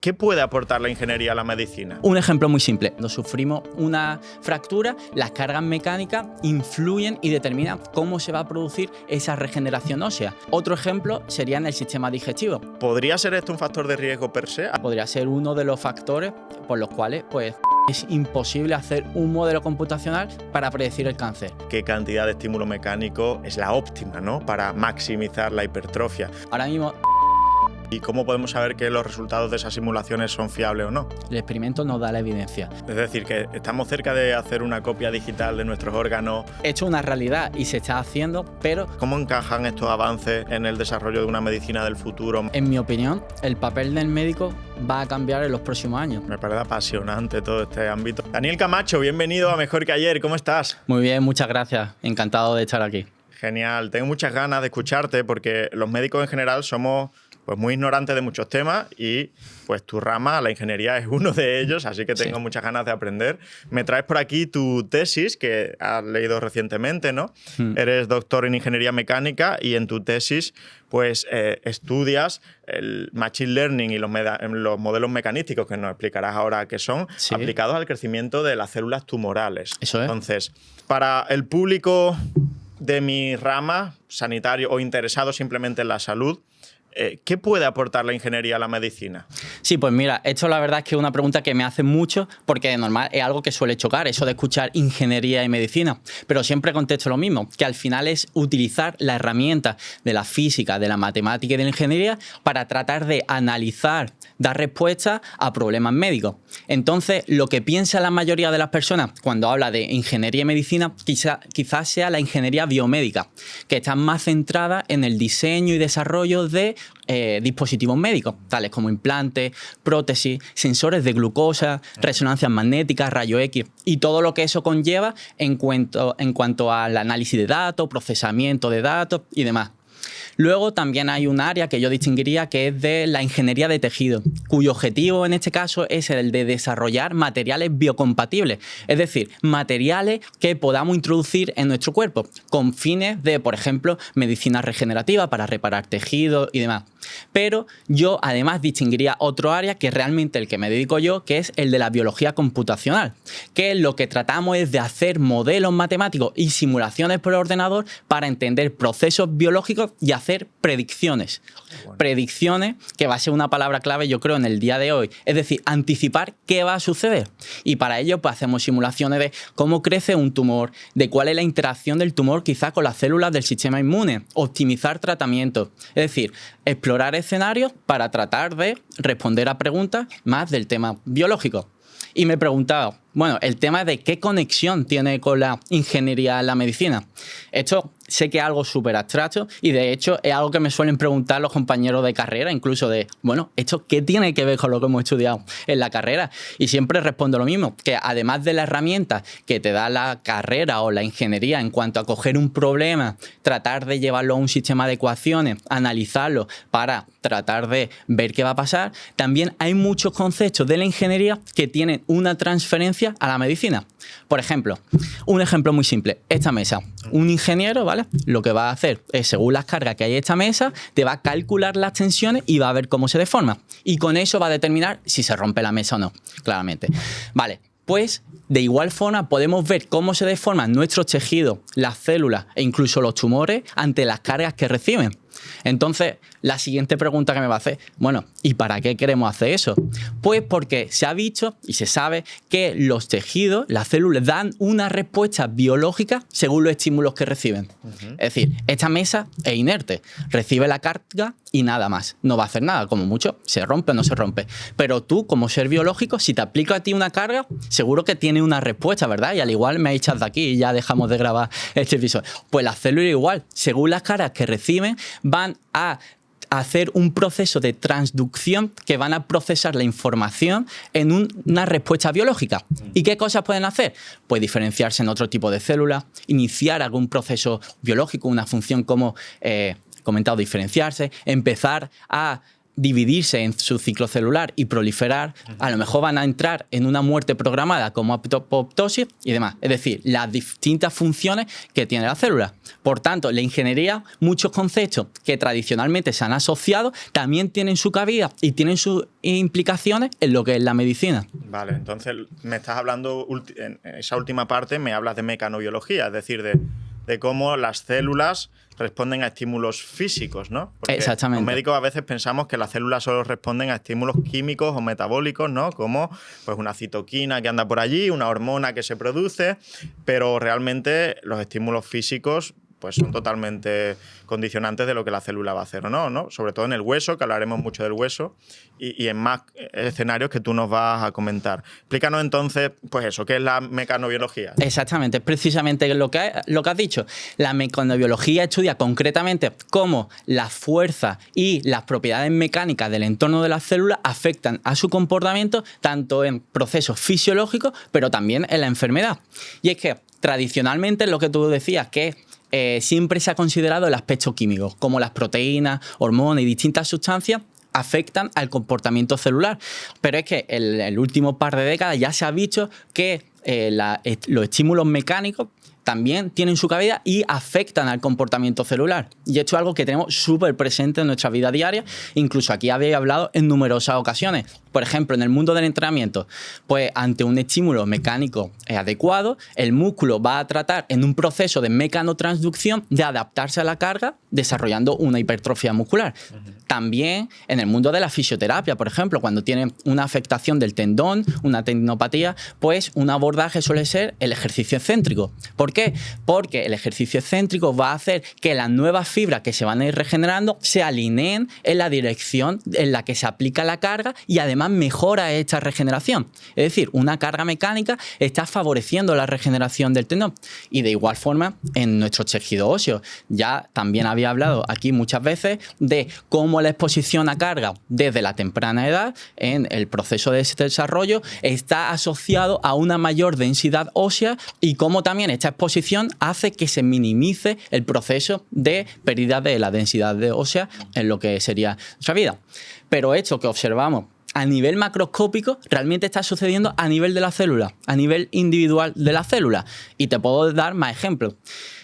¿Qué puede aportar la ingeniería a la medicina? Un ejemplo muy simple. Cuando sufrimos una fractura, las cargas mecánicas influyen y determinan cómo se va a producir esa regeneración ósea. Otro ejemplo sería en el sistema digestivo. ¿Podría ser esto un factor de riesgo per se? Podría ser uno de los factores por los cuales es imposible hacer un modelo computacional para predecir el cáncer. ¿Qué cantidad de estímulo mecánico es la óptima, ¿no?, para maximizar la hipertrofia? Ahora mismo ¿Y cómo podemos saber que los resultados de esas simulaciones son fiables o no? el experimento nos da la evidencia. Es decir, que estamos cerca de hacer una copia digital de nuestros órganos. Esto es una realidad y se está haciendo, pero ¿Cómo encajan estos avances en el desarrollo de una medicina del futuro? en mi opinión, el papel del médico va a cambiar en los próximos años. Me parece apasionante todo este ámbito. Daniel Camacho, bienvenido a Mejor que Ayer. ¿Cómo estás? Muy bien, muchas gracias. Encantado de estar aquí. Genial. Tengo muchas ganas de escucharte porque los médicos en general somos muy ignorantes de muchos temas y pues tu rama, la ingeniería, es uno de ellos, así que tengo muchas ganas de aprender. Me traes por aquí tu tesis, que has leído recientemente, ¿no? Eres doctor en ingeniería mecánica y en tu tesis pues estudias el machine learning y los modelos mecanísticos, que nos explicarás ahora qué son, aplicados al crecimiento de las células tumorales. Eso es. Entonces, para el público de mi rama, sanitario o interesado simplemente en la salud, ¿qué puede aportar la ingeniería a la medicina? Sí, pues mira, esto la verdad es que es una pregunta que me hacen mucho porque de normal es algo que suele chocar, eso de escuchar ingeniería y medicina, pero siempre contesto lo mismo, que al final es utilizar la herramienta de la física, de la matemática y de la ingeniería para tratar de analizar, dar respuestas a problemas médicos. Entonces, lo que piensa la mayoría de las personas cuando habla de ingeniería y medicina quizás sea la ingeniería biomédica, que está más centrada en el diseño y desarrollo de dispositivos médicos, tales como implantes, prótesis, sensores de glucosa, resonancias magnéticas, rayos X y todo lo que eso conlleva en cuanto al análisis de datos, procesamiento de datos y demás. Luego también hay un área que yo distinguiría que es de la ingeniería de tejido, cuyo objetivo en este caso es el de desarrollar materiales biocompatibles, es decir, materiales que podamos introducir en nuestro cuerpo con fines de, por ejemplo, medicina regenerativa para reparar tejidos y demás. Pero yo además distinguiría otro área que es realmente el que me dedico yo, que es el de la biología computacional, que lo que tratamos es de hacer modelos matemáticos y simulaciones por ordenador para entender procesos biológicos y hacer predicciones. Predicciones, que va a ser una palabra clave yo creo en el día de hoy, es decir, anticipar qué va a suceder. Y para ello pues hacemos simulaciones de cómo crece un tumor, de cuál es la interacción del tumor quizás con las células del sistema inmune, optimizar tratamientos, es decir, explorar escenarios para tratar de responder a preguntas más del tema biológico. Y me preguntaba, bueno, el tema de qué conexión tiene con la ingeniería en la medicina. Esto sé que es algo súper abstracto y de hecho es algo que me suelen preguntar los compañeros de carrera, incluso de, bueno, ¿esto qué tiene que ver con lo que hemos estudiado en la carrera? Y siempre respondo lo mismo, que además de la herramienta que te da la carrera o la ingeniería en cuanto a coger un problema, tratar de llevarlo a un sistema de ecuaciones, analizarlo para tratar de ver qué va a pasar, también hay muchos conceptos de la ingeniería que tienen una transferencia a la medicina. Por ejemplo, un ejemplo muy simple, esta mesa. Un ingeniero, ¿vale? Lo que va a hacer es, según las cargas que hay en esta mesa, te va a calcular las tensiones y va a ver cómo se deforma. Y con eso va a determinar si se rompe la mesa o no, claramente. Vale, pues de igual forma podemos ver cómo se deforman nuestros tejidos, las células e incluso los tumores ante las cargas que reciben. Entonces, la siguiente pregunta que me va a hacer, bueno, ¿y para qué queremos hacer eso? Pues porque se ha visto y se sabe que los tejidos, las células, dan una respuesta biológica según los estímulos que reciben. Es decir, esta mesa es inerte, recibe la carga y nada más. No va a hacer nada, como mucho, se rompe o no se rompe. Pero tú, como ser biológico, si te aplico a ti una carga, seguro que tiene una respuesta, ¿verdad? Y al igual me echas de aquí y ya dejamos de grabar este episodio. Pues las células igual, según las cargas que reciben, van a hacer un proceso de transducción que van a procesar la información en una respuesta biológica. ¿Y qué cosas pueden hacer? Pues diferenciarse en otro tipo de células, iniciar algún proceso biológico, una función como comentado, diferenciarse, empezar a dividirse en su ciclo celular y proliferar, a lo mejor van a entrar en una muerte programada como apoptosis y demás. Es decir, las distintas funciones que tiene la célula. Por tanto, la ingeniería, muchos conceptos que tradicionalmente se han asociado, también tienen su cabida y tienen sus implicaciones en lo que es la medicina. Vale, entonces me estás hablando, en esa última parte me hablas de mecanobiología, es decir, de cómo las células responden a estímulos físicos, ¿no? Porque Exactamente. los médicos a veces pensamos que las células solo responden a estímulos químicos o metabólicos, ¿no? Como pues una citoquina que anda por allí, una hormona que se produce, pero realmente los estímulos físicos pues son totalmente condicionantes de lo que la célula va a hacer o no, ¿no? Sobre todo en el hueso, que hablaremos mucho del hueso, y en más escenarios que tú nos vas a comentar. Explícanos entonces, pues eso, ¿qué es la mecanobiología? Exactamente, es precisamente lo que has dicho. La mecanobiología estudia concretamente cómo la fuerza y las propiedades mecánicas del entorno de las células afectan a su comportamiento tanto en procesos fisiológicos, pero también en la enfermedad. Y es que tradicionalmente lo que tú decías, que siempre se ha considerado el aspecto químico, como las proteínas, hormonas y distintas sustancias afectan al comportamiento celular. Pero es que en el último par de décadas ya se ha visto que los estímulos mecánicos también tienen su cabida y afectan al comportamiento celular. Y esto es algo que tenemos súper presente en nuestra vida diaria. Incluso aquí habéis hablado en numerosas ocasiones. Por ejemplo, en el mundo del entrenamiento, pues ante un estímulo mecánico adecuado, el músculo va a tratar en un proceso de mecanotransducción de adaptarse a la carga, desarrollando una hipertrofia muscular. También en el mundo de la fisioterapia, por ejemplo, cuando tiene una afectación del tendón, una tendinopatía, pues un abordaje suele ser el ejercicio excéntrico. ¿Por qué? Porque el ejercicio excéntrico va a hacer que las nuevas fibras que se van a ir regenerando se alineen en la dirección en la que se aplica la carga y además mejora esta regeneración. Es decir, una carga mecánica está favoreciendo la regeneración del tendón. Y de igual forma, en nuestros tejidos óseos, ya también había hablado aquí muchas veces de cómo la exposición a carga desde la temprana edad en el proceso de este desarrollo está asociado a una mayor densidad ósea y cómo también esta exposición hace que se minimice el proceso de pérdida de la densidad ósea en lo que sería nuestra vida. Pero esto que observamos a nivel macroscópico realmente está sucediendo a nivel de la célula, a nivel individual de la célula. Y te puedo dar más ejemplos.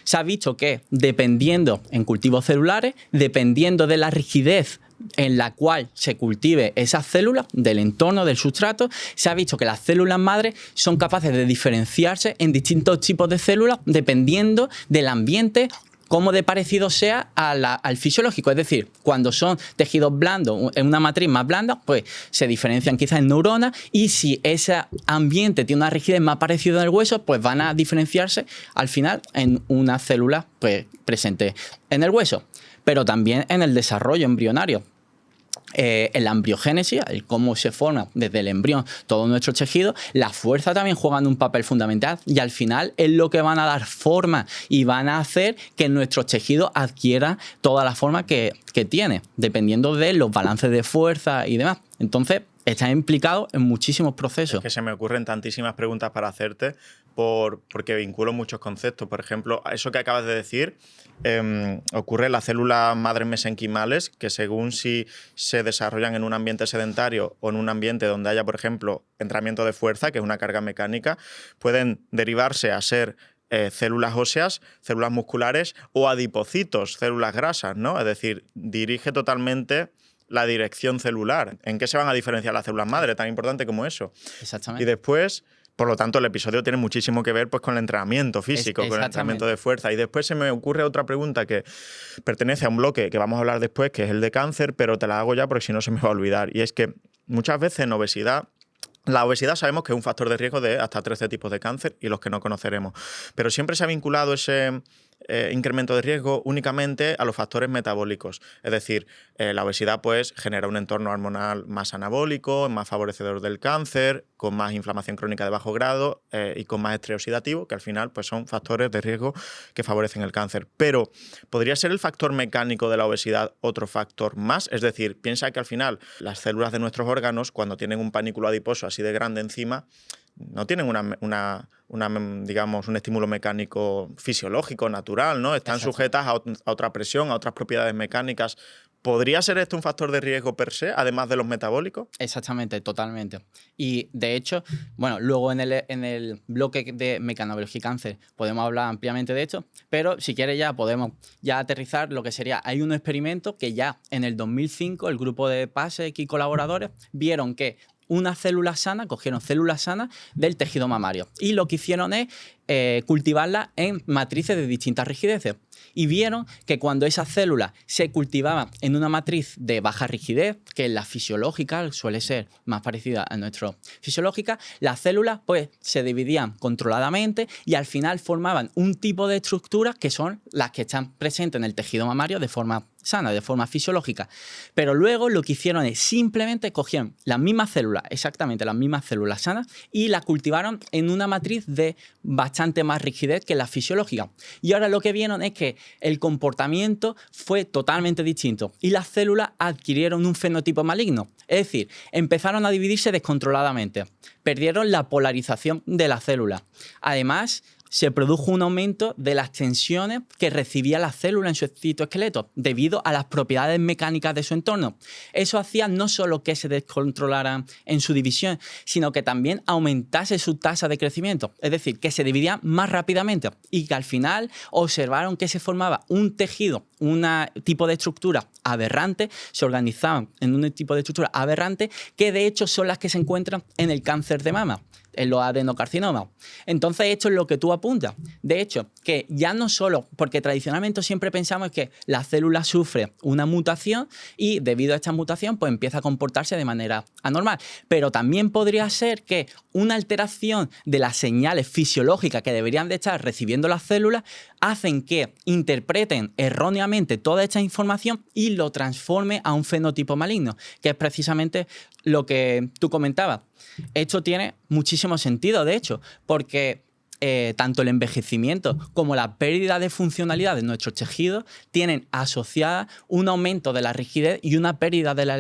Se ha visto que dependiendo en cultivos celulares, dependiendo de la rigidez en la cual se cultive esas células, del entorno, del sustrato, se ha visto que las células madres son capaces de diferenciarse en distintos tipos de células dependiendo del ambiente, cómo de parecido sea al fisiológico. Es decir, cuando son tejidos blandos, en una matriz más blanda, pues se diferencian quizás en neuronas, y si ese ambiente tiene una rigidez más parecida al hueso, pues van a diferenciarse al final en una célula pues, presente en el hueso. Pero también en el desarrollo embrionario. En la embriogénesis, el cómo se forma desde el embrión todo nuestro tejido, la fuerza también juega un papel fundamental y al final es lo que van a dar forma y van a hacer que nuestros tejidos adquieran toda la forma que tiene, dependiendo de los balances de fuerza y demás. Entonces, está implicado en muchísimos procesos. Es que se me ocurren tantísimas preguntas para hacerte porque vinculo muchos conceptos. Por ejemplo, eso que acabas de decir ocurre en las células madres mesenquimales, que según si se desarrollan en un ambiente sedentario o en un ambiente donde haya, por ejemplo, entrenamiento de fuerza, que es una carga mecánica, pueden derivarse a ser células óseas, células musculares o adipocitos, células grasas, ¿no? Es decir, dirige totalmente la dirección celular. ¿En qué se van a diferenciar las células madre? Tan importante como eso. Exactamente. Y después, por lo tanto, el episodio tiene muchísimo que ver pues, con el entrenamiento físico, con el entrenamiento de fuerza. Y después se me ocurre otra pregunta que pertenece a un bloque que vamos a hablar después, que es el de cáncer, pero te la hago ya porque si no se me va a olvidar. Y es que muchas veces en obesidad, la obesidad sabemos que es un factor de riesgo de hasta 13 tipos de cáncer y los que no conoceremos. Pero siempre se ha vinculado ese incremento de riesgo únicamente a los factores metabólicos. Es decir, la obesidad pues, genera un entorno hormonal más anabólico, más favorecedor del cáncer, con más inflamación crónica de bajo grado y con más estrés oxidativo, que al final pues, son factores de riesgo que favorecen el cáncer. Pero, ¿podría ser el factor mecánico de la obesidad otro factor más? Es decir, piensa que al final las células de nuestros órganos, cuando tienen un panículo adiposo así de grande encima, no tienen digamos, un estímulo mecánico fisiológico, natural, ¿no? Están sujetas a otra presión, a otras propiedades mecánicas ¿Podría ser esto un factor de riesgo per se, además de los metabólicos? Exactamente, totalmente. Y de hecho, bueno, luego en el bloque de mecanobiología y cáncer podemos hablar ampliamente de esto, pero si quieres ya podemos ya aterrizar lo que sería, hay un experimento que ya en el 2005 el grupo de PASEC y colaboradores vieron que una célula sana, cogieron células sanas del tejido mamario y lo que hicieron es cultivarlas en matrices de distintas rigideces. Y vieron que cuando esas células se cultivaban en una matriz de baja rigidez, que es la fisiológica, suele ser más parecida a nuestra fisiológica, las células pues se dividían controladamente y al final formaban un tipo de estructuras que son las que están presentes en el tejido mamario de forma sana, de forma fisiológica. Pero luego lo que hicieron es simplemente cogieron las mismas células, exactamente las mismas células sanas, y las cultivaron en una matriz de bastante más rigidez que la fisiológica. Y ahora lo que vieron es que el comportamiento fue totalmente distinto y las células adquirieron un fenotipo maligno. Es decir, empezaron a dividirse descontroladamente, perdieron la polarización de la célula. Además, se produjo un aumento de las tensiones que recibía la célula en su citoesqueleto debido a las propiedades mecánicas de su entorno. Eso hacía no solo que se descontrolaran en su división, sino que también aumentase su tasa de crecimiento, es decir, que se dividían más rápidamente y que al final observaron que se formaba un tejido, un tipo de estructura aberrante, se organizaban en un tipo de estructura aberrante que de hecho son las que se encuentran en el cáncer de mama, en los adenocarcinomas. Entonces, esto es lo que tú apuntas. De hecho, que ya no solo, porque tradicionalmente siempre pensamos que la célula sufre una mutación y debido a esta mutación pues empieza a comportarse de manera anormal. Pero también podría ser que una alteración de las señales fisiológicas que deberían de estar recibiendo las células hacen que interpreten erróneamente toda esta información y lo transforme a un fenotipo maligno, que es precisamente lo que tú comentabas. Esto tiene muchísimo sentido, de hecho, porque tanto el envejecimiento como la pérdida de funcionalidad de nuestros tejidos tienen asociada un aumento de la rigidez y una pérdida de la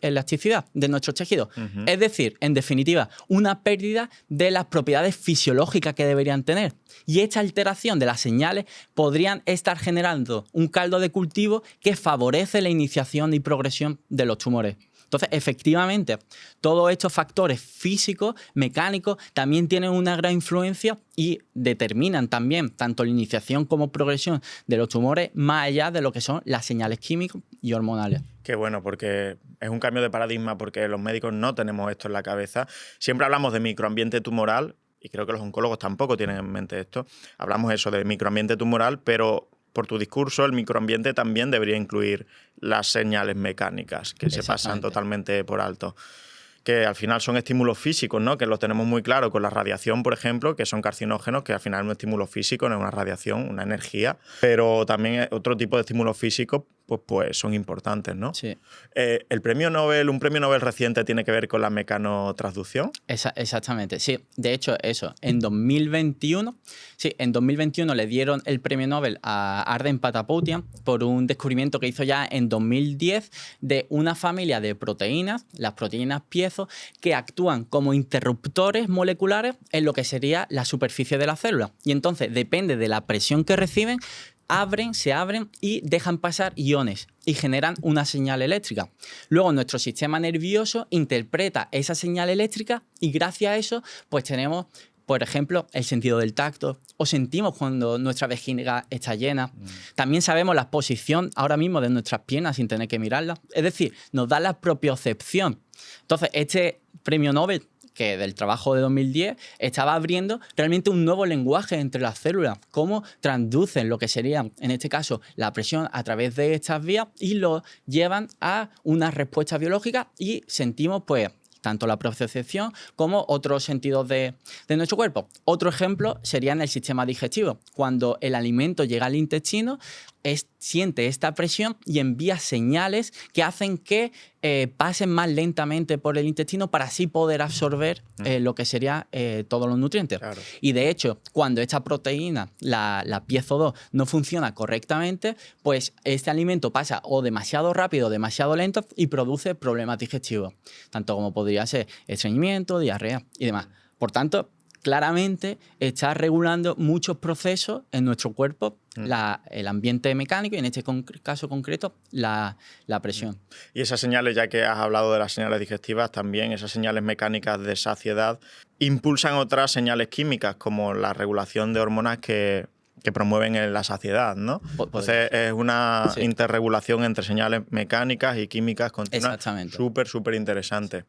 elasticidad de nuestros tejidos. Es decir, en definitiva, una pérdida de las propiedades fisiológicas que deberían tener. Y esta alteración de las señales podrían estar generando un caldo de cultivo que favorece la iniciación y progresión de los tumores. Entonces, efectivamente, todos estos factores físicos, mecánicos, también tienen una gran influencia y determinan también tanto la iniciación como progresión de los tumores más allá de lo que son las señales químicas y hormonales. Qué bueno, porque es un cambio de paradigma, porque los médicos no tenemos esto en la cabeza. Siempre hablamos de microambiente tumoral, y creo que los oncólogos tampoco tienen en mente esto. Hablamos eso de microambiente tumoral, pero por tu discurso, el microambiente también debería incluir las señales mecánicas, que se pasan totalmente por alto. Que al final son estímulos físicos, ¿no? Que lo tenemos muy claro con la radiación, por ejemplo, que son carcinógenos, que al final es un estímulo físico, no es una radiación, una energía. Pero también otro tipo de estímulos físicos pues son importantes, ¿no? Sí. Un premio Nobel reciente tiene que ver con la mecanotransducción. Exactamente, sí. De hecho, eso, en 2021 le dieron el premio Nobel a Arden Patapoutian por un descubrimiento que hizo ya en 2010 de una familia de proteínas, las proteínas piezo, que actúan como interruptores moleculares en lo que sería la superficie de la célula. Y entonces, depende de la presión que reciben, se abren y dejan pasar iones y generan una señal eléctrica. Luego nuestro sistema nervioso interpreta esa señal eléctrica y gracias a eso pues tenemos, por ejemplo, el sentido del tacto o sentimos cuando nuestra vejiga está llena. También sabemos la posición ahora mismo de nuestras piernas sin tener que mirarlas. Es decir, nos da la propiocepción. Entonces, este premio Nobel que del trabajo de 2010 estaba abriendo realmente un nuevo lenguaje entre las células, cómo transducen lo que sería, en este caso, la presión a través de estas vías y lo llevan a una respuesta biológica y sentimos, pues, tanto la propiocepción como otros sentidos de nuestro cuerpo. Otro ejemplo sería en el sistema digestivo. Cuando el alimento llega al intestino, siente esta presión y envía señales que hacen que pasen más lentamente por el intestino para así poder absorber lo que sería todos los nutrientes. Claro. Y de hecho, cuando esta proteína, la piezo 2, no funciona correctamente, pues este alimento pasa o demasiado rápido o demasiado lento y produce problemas digestivos, tanto como podría ser estreñimiento, diarrea y demás. Por tanto, claramente está regulando muchos procesos en nuestro cuerpo, el ambiente mecánico y en este caso concreto la presión. Y esas señales, ya que has hablado de las señales digestivas, también esas señales mecánicas de saciedad impulsan otras señales químicas como la regulación de hormonas que promueven la saciedad, ¿no? Entonces es una interregulación entre señales mecánicas y químicas continuas. Exactamente. Súper, súper interesante.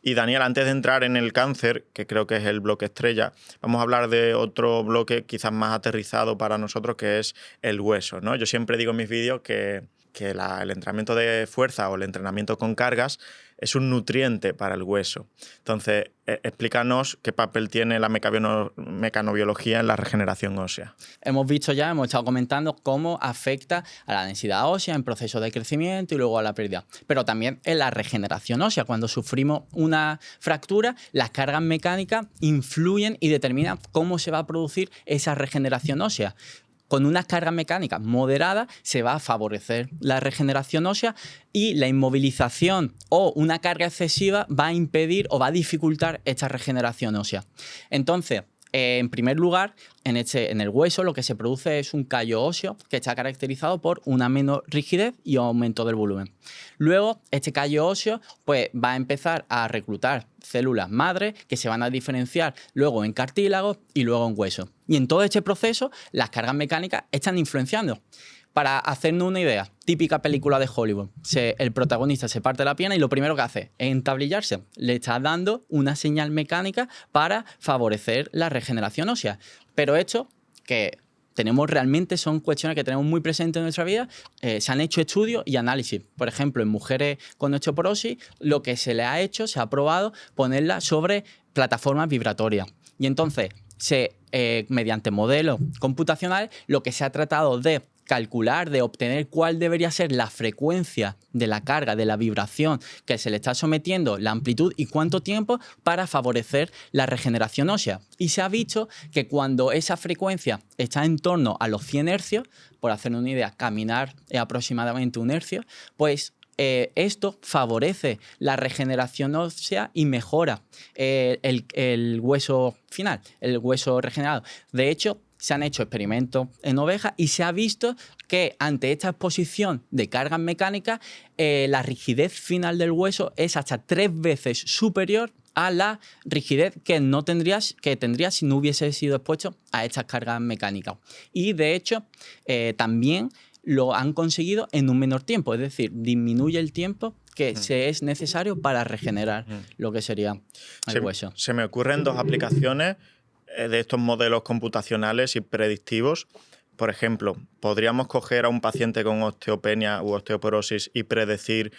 Y Daniel, antes de entrar en el cáncer, que creo que es el bloque estrella, vamos a hablar de otro bloque quizás más aterrizado para nosotros, que es el hueso, ¿no? Yo siempre digo en mis vídeos que el entrenamiento de fuerza o el entrenamiento con cargas es un nutriente para el hueso. Entonces, explícanos qué papel tiene la mecanobiología en la regeneración ósea. Hemos estado comentando cómo afecta a la densidad ósea en procesos de crecimiento y luego a la pérdida. Pero también en la regeneración ósea. Cuando sufrimos una fractura, las cargas mecánicas influyen y determinan cómo se va a producir esa regeneración ósea. Con unas cargas mecánicas moderadas se va a favorecer la regeneración ósea y la inmovilización o una carga excesiva va a impedir o va a dificultar esta regeneración ósea. Entonces, en primer lugar, en el hueso lo que se produce es un callo óseo que está caracterizado por una menor rigidez y aumento del volumen. Luego, este callo óseo pues, va a empezar a reclutar células madre que se van a diferenciar luego en cartílago y luego en hueso. Y en todo este proceso, las cargas mecánicas están influenciando. Para hacernos una idea, típica película de Hollywood, el protagonista se parte la pierna y lo primero que hace es entablillarse. Le está dando una señal mecánica para favorecer la regeneración ósea. Pero esto, que tenemos realmente, son cuestiones que tenemos muy presentes en nuestra vida, se han hecho estudios y análisis. Por ejemplo, en mujeres con osteoporosis, lo que se le ha hecho, se ha probado ponerla sobre plataformas vibratorias. Y entonces, mediante modelos computacionales, lo que se ha tratado de calcular, de obtener cuál debería ser la frecuencia de la carga, de la vibración que se le está sometiendo, la amplitud y cuánto tiempo para favorecer la regeneración ósea. Y se ha visto que cuando esa frecuencia está en torno a los 100 hercios, por hacer una idea, caminar es aproximadamente 1 hercio, pues esto favorece la regeneración ósea y mejora el hueso final, el hueso regenerado. De hecho, se han hecho experimentos en ovejas y se ha visto que ante esta exposición de cargas mecánicas, la rigidez final del hueso es hasta 3 veces superior a la rigidez que tendría si no hubiese sido expuesto a estas cargas mecánicas. Y de hecho, también lo han conseguido en un menor tiempo, es decir, disminuye el tiempo que es necesario para regenerar lo que sería el hueso. Se me ocurren 2 aplicaciones de estos modelos computacionales y predictivos. Por ejemplo, podríamos coger a un paciente con osteopenia u osteoporosis y predecir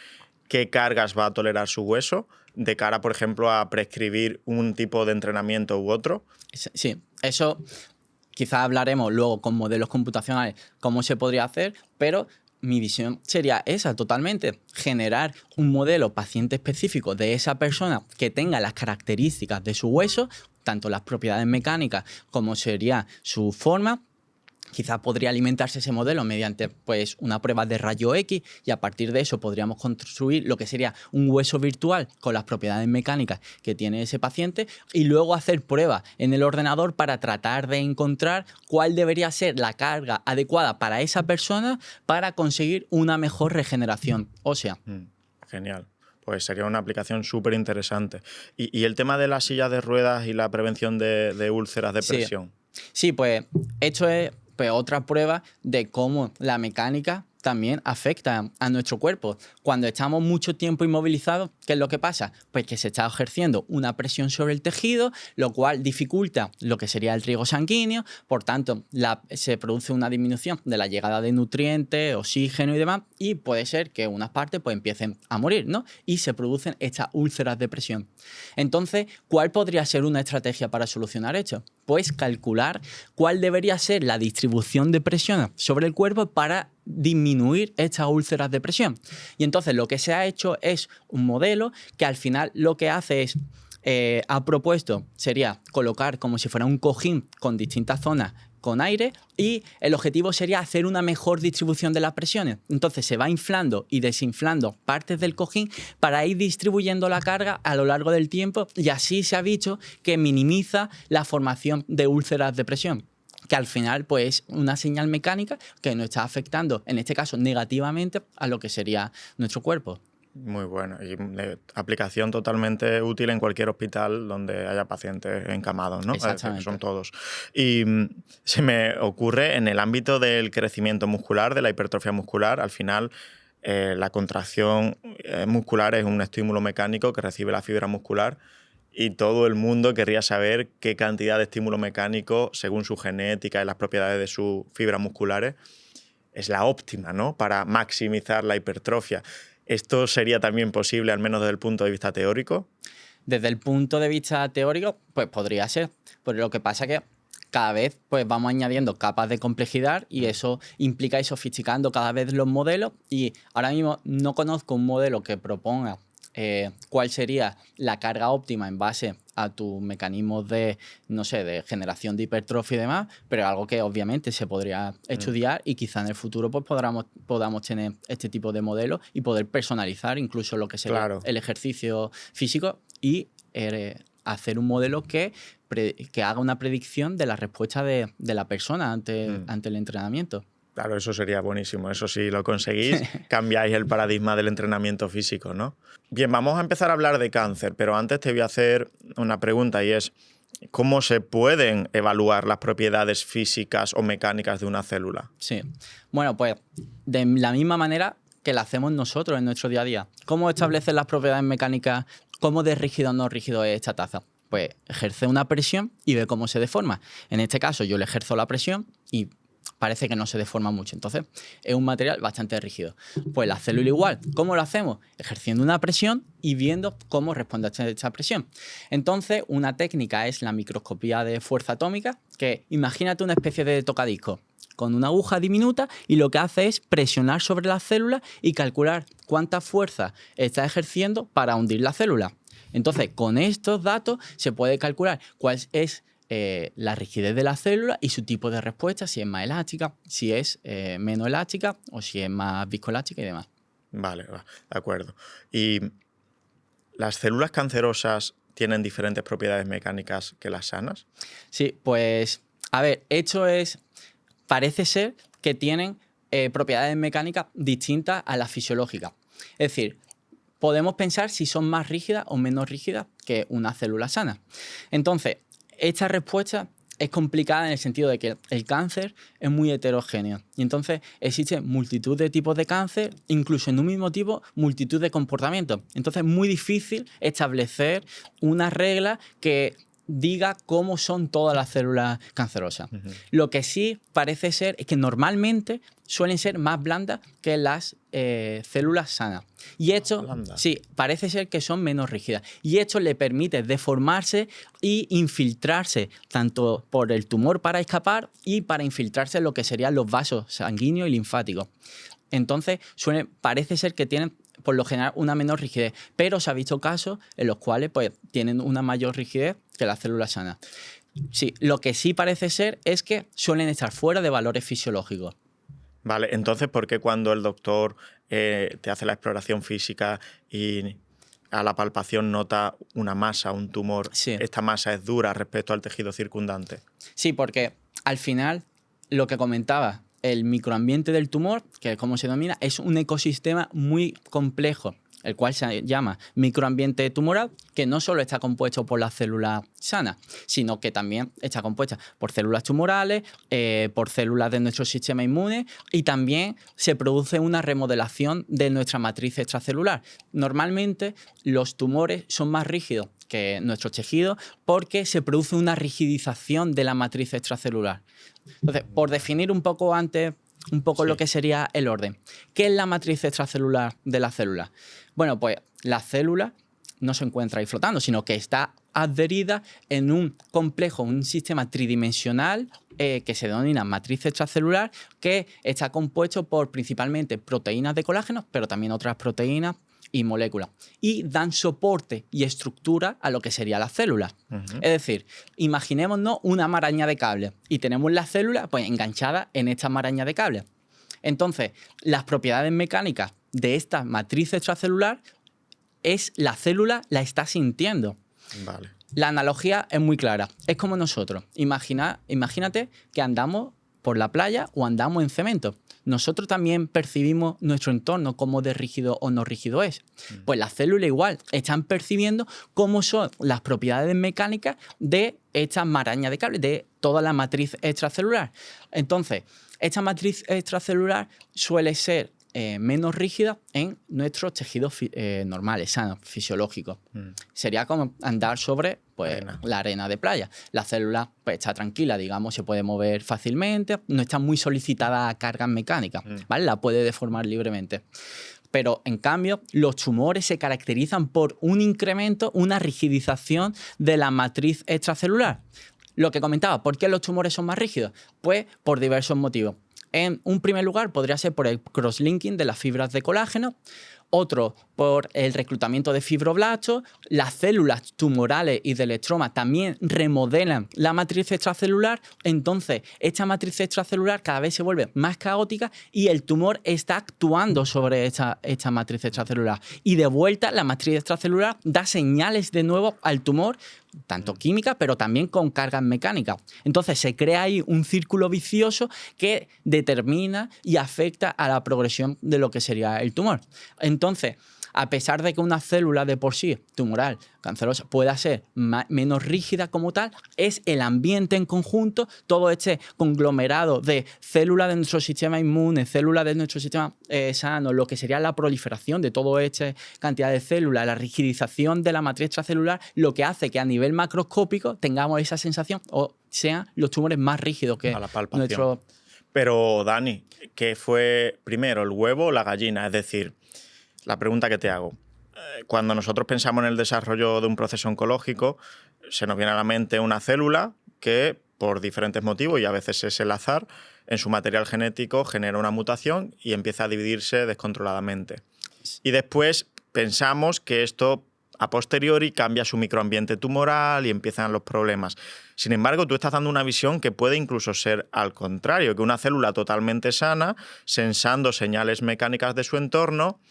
qué cargas va a tolerar su hueso de cara, por ejemplo, a prescribir un tipo de entrenamiento u otro. Sí, eso quizás hablaremos luego con modelos computacionales cómo se podría hacer, pero mi visión sería esa totalmente, generar un modelo paciente específico de esa persona que tenga las características de su hueso, tanto las propiedades mecánicas como sería su forma. Quizás podría alimentarse ese modelo mediante pues, una prueba de rayo X y a partir de eso podríamos construir lo que sería un hueso virtual con las propiedades mecánicas que tiene ese paciente y luego hacer pruebas en el ordenador para tratar de encontrar cuál debería ser la carga adecuada para esa persona para conseguir una mejor regeneración ósea. Genial. Pues sería una aplicación súper interesante. ¿Y el tema de las sillas de ruedas y la prevención de úlceras de presión? Sí, pues esto es otra prueba de cómo la mecánica también afecta a nuestro cuerpo. Cuando estamos mucho tiempo inmovilizados, ¿qué es lo que pasa? Pues que se está ejerciendo una presión sobre el tejido, lo cual dificulta lo que sería el riego sanguíneo, por tanto, se produce una disminución de la llegada de nutrientes, oxígeno y demás, y puede ser que unas partes pues, empiecen a morir, ¿no? Y se producen estas úlceras de presión. Entonces, ¿cuál podría ser una estrategia para solucionar esto? Pues calcular cuál debería ser la distribución de presión sobre el cuerpo para disminuir estas úlceras de presión. Y entonces lo que se ha hecho es un modelo que al final lo que hace es ha propuesto sería colocar como si fuera un cojín con distintas zonas con aire, y el objetivo sería hacer una mejor distribución de las presiones. Entonces se va inflando y desinflando partes del cojín para ir distribuyendo la carga a lo largo del tiempo, y así se ha visto que minimiza la formación de úlceras de presión, que al final pues es una señal mecánica que nos está afectando, en este caso negativamente, a lo que sería nuestro cuerpo. Muy bueno. Y de aplicación totalmente útil en cualquier hospital donde haya pacientes encamados, ¿no? Exactamente. Que son todos. Y se me ocurre en el ámbito del crecimiento muscular, de la hipertrofia muscular, al final la contracción muscular es un estímulo mecánico que recibe la fibra muscular, y todo el mundo querría saber qué cantidad de estímulo mecánico, según su genética y las propiedades de sus fibras musculares, es la óptima, ¿no? Para maximizar la hipertrofia. ¿Esto sería también posible, al menos desde el punto de vista teórico? Desde el punto de vista teórico, pues podría ser. Pero lo que pasa es que cada vez pues, vamos añadiendo capas de complejidad, y eso implica ir sofisticando cada vez los modelos. Y ahora mismo no conozco un modelo que proponga cuál sería la carga óptima en base a tus mecanismos de, no sé, de generación de hipertrofia y demás, pero algo que obviamente se podría estudiar, y quizá en el futuro pues podamos tener este tipo de modelos y poder personalizar incluso lo que sería el ejercicio físico, y hacer un modelo que haga una predicción de la respuesta de la persona ante el entrenamiento. Claro, eso sería buenísimo. Eso, si lo conseguís, cambiáis el paradigma del entrenamiento físico, ¿no? Bien, vamos a empezar a hablar de cáncer, pero antes te voy a hacer una pregunta, y es ¿cómo se pueden evaluar las propiedades físicas o mecánicas de una célula? Sí. Bueno, pues de la misma manera que la hacemos nosotros en nuestro día a día. ¿Cómo establecen las propiedades mecánicas? ¿Cómo de rígido o no rígido es esta taza? Pues ejerce una presión y ve cómo se deforma. En este caso yo le ejerzo la presión y parece que no se deforma mucho. Entonces, es un material bastante rígido. Pues la célula igual. ¿Cómo lo hacemos? Ejerciendo una presión y viendo cómo responde a esta presión. Entonces, una técnica es la microscopía de fuerza atómica, que imagínate una especie de tocadiscos con una aguja diminuta, y lo que hace es presionar sobre la célula y calcular cuánta fuerza está ejerciendo para hundir la célula. Entonces, con estos datos se puede calcular cuál es la rigidez de la célula y su tipo de respuesta, si es más elástica, si es menos elástica o si es más viscoelástica y demás. Vale, de acuerdo. ¿Y las células cancerosas tienen diferentes propiedades mecánicas que las sanas? Sí, pues, a ver, parece ser que tienen propiedades mecánicas distintas a las fisiológicas. Es decir, podemos pensar si son más rígidas o menos rígidas que una célula sana. Entonces, esta respuesta es complicada en el sentido de que el cáncer es muy heterogéneo, y entonces existe multitud de tipos de cáncer, incluso en un mismo tipo, multitud de comportamientos. Entonces es muy difícil establecer una regla que diga cómo son todas las células cancerosas. Lo que sí parece ser es que normalmente suelen ser más blandas que las células sanas. Y esto, sí, parece ser que son menos rígidas. Y esto le permite deformarse y infiltrarse tanto por el tumor para escapar y para infiltrarse en lo que serían los vasos sanguíneos y linfáticos. Entonces, parece ser que tienen por lo general una menor rigidez, pero se ha visto casos en los cuales pues, tienen una mayor rigidez que las células sanas. Sí, lo que sí parece ser es que suelen estar fuera de valores fisiológicos. Vale, entonces, ¿por qué cuando el doctor te hace la exploración física y a la palpación nota una masa, un tumor, esta masa es dura respecto al tejido circundante? Sí, porque al final, lo que comentaba, el microambiente del tumor, que es como se denomina, es un ecosistema muy complejo, el cual se llama microambiente tumoral, que no solo está compuesto por las células sanas, sino que también está compuesta por células tumorales, por células de nuestro sistema inmune, y también se produce una remodelación de nuestra matriz extracelular. Normalmente los tumores son más rígidos que nuestros tejidos porque se produce una rigidización de la matriz extracelular. Entonces, por definir un poco antes, lo que sería el orden. ¿Qué es la matriz extracelular de la célula? Bueno, pues la célula no se encuentra ahí flotando, sino que está adherida en un complejo, un sistema tridimensional que se denomina matriz extracelular, que está compuesto por principalmente proteínas de colágeno, pero también otras proteínas y moléculas, y dan soporte y estructura a lo que sería la célula. Es decir, imaginémonos una maraña de cables y tenemos la célula pues, enganchada en esta maraña de cables. Entonces, las propiedades mecánicas de esta matriz extracelular es la célula la está sintiendo. Vale. La analogía es muy clara. Es como nosotros. Imagínate que andamos por la playa o andamos en cemento. Nosotros también percibimos nuestro entorno, cómo de rígido o no rígido es. Pues las células igual están percibiendo cómo son las propiedades mecánicas de esta maraña de cables, de toda la matriz extracelular. Entonces, esta matriz extracelular suele ser menos rígida en nuestros tejidos normales, sanos, fisiológicos. Sería como andar sobre pues, la arena de playa. La célula pues, está tranquila, digamos, se puede mover fácilmente, no está muy solicitada a cargas mecánicas, ¿vale? La puede deformar libremente. Pero, en cambio, los tumores se caracterizan por un incremento, una rigidización de la matriz extracelular. Lo que comentaba, ¿por qué los tumores son más rígidos? Pues por diversos motivos. En un primer lugar, podría ser por el crosslinking de las fibras de colágeno, otro por el reclutamiento de fibroblastos. Las células tumorales y del estroma también remodelan la matriz extracelular, entonces esta matriz extracelular cada vez se vuelve más caótica y el tumor está actuando sobre esta matriz extracelular. Y de vuelta la matriz extracelular da señales de nuevo al tumor, tanto química, pero también con cargas mecánicas. Entonces se crea ahí un círculo vicioso que determina y afecta a la progresión de lo que sería el tumor. Entonces, a pesar de que una célula de por sí tumoral, cancerosa, pueda ser menos rígida como tal, es el ambiente en conjunto, todo este conglomerado de células de nuestro sistema inmune, células de nuestro sistema sano, lo que sería la proliferación de toda esta cantidad de células, la rigidización de la matriz extracelular, lo que hace que a nivel macroscópico tengamos esa sensación o sean los tumores más rígidos que a la palpación. nuestro... Pero, Dani, ¿qué fue primero, el huevo o la gallina? Es decir, la pregunta que te hago. Cuando nosotros pensamos en el desarrollo de un proceso oncológico, se nos viene a la mente una célula que, por diferentes motivos, y a veces es el azar, en su material genético genera una mutación y empieza a dividirse descontroladamente. Y después pensamos que esto, a posteriori, cambia su microambiente tumoral y empiezan los problemas. Sin embargo, tú estás dando una visión que puede incluso ser al contrario, que una célula totalmente sana, sensando señales mecánicas de su entorno,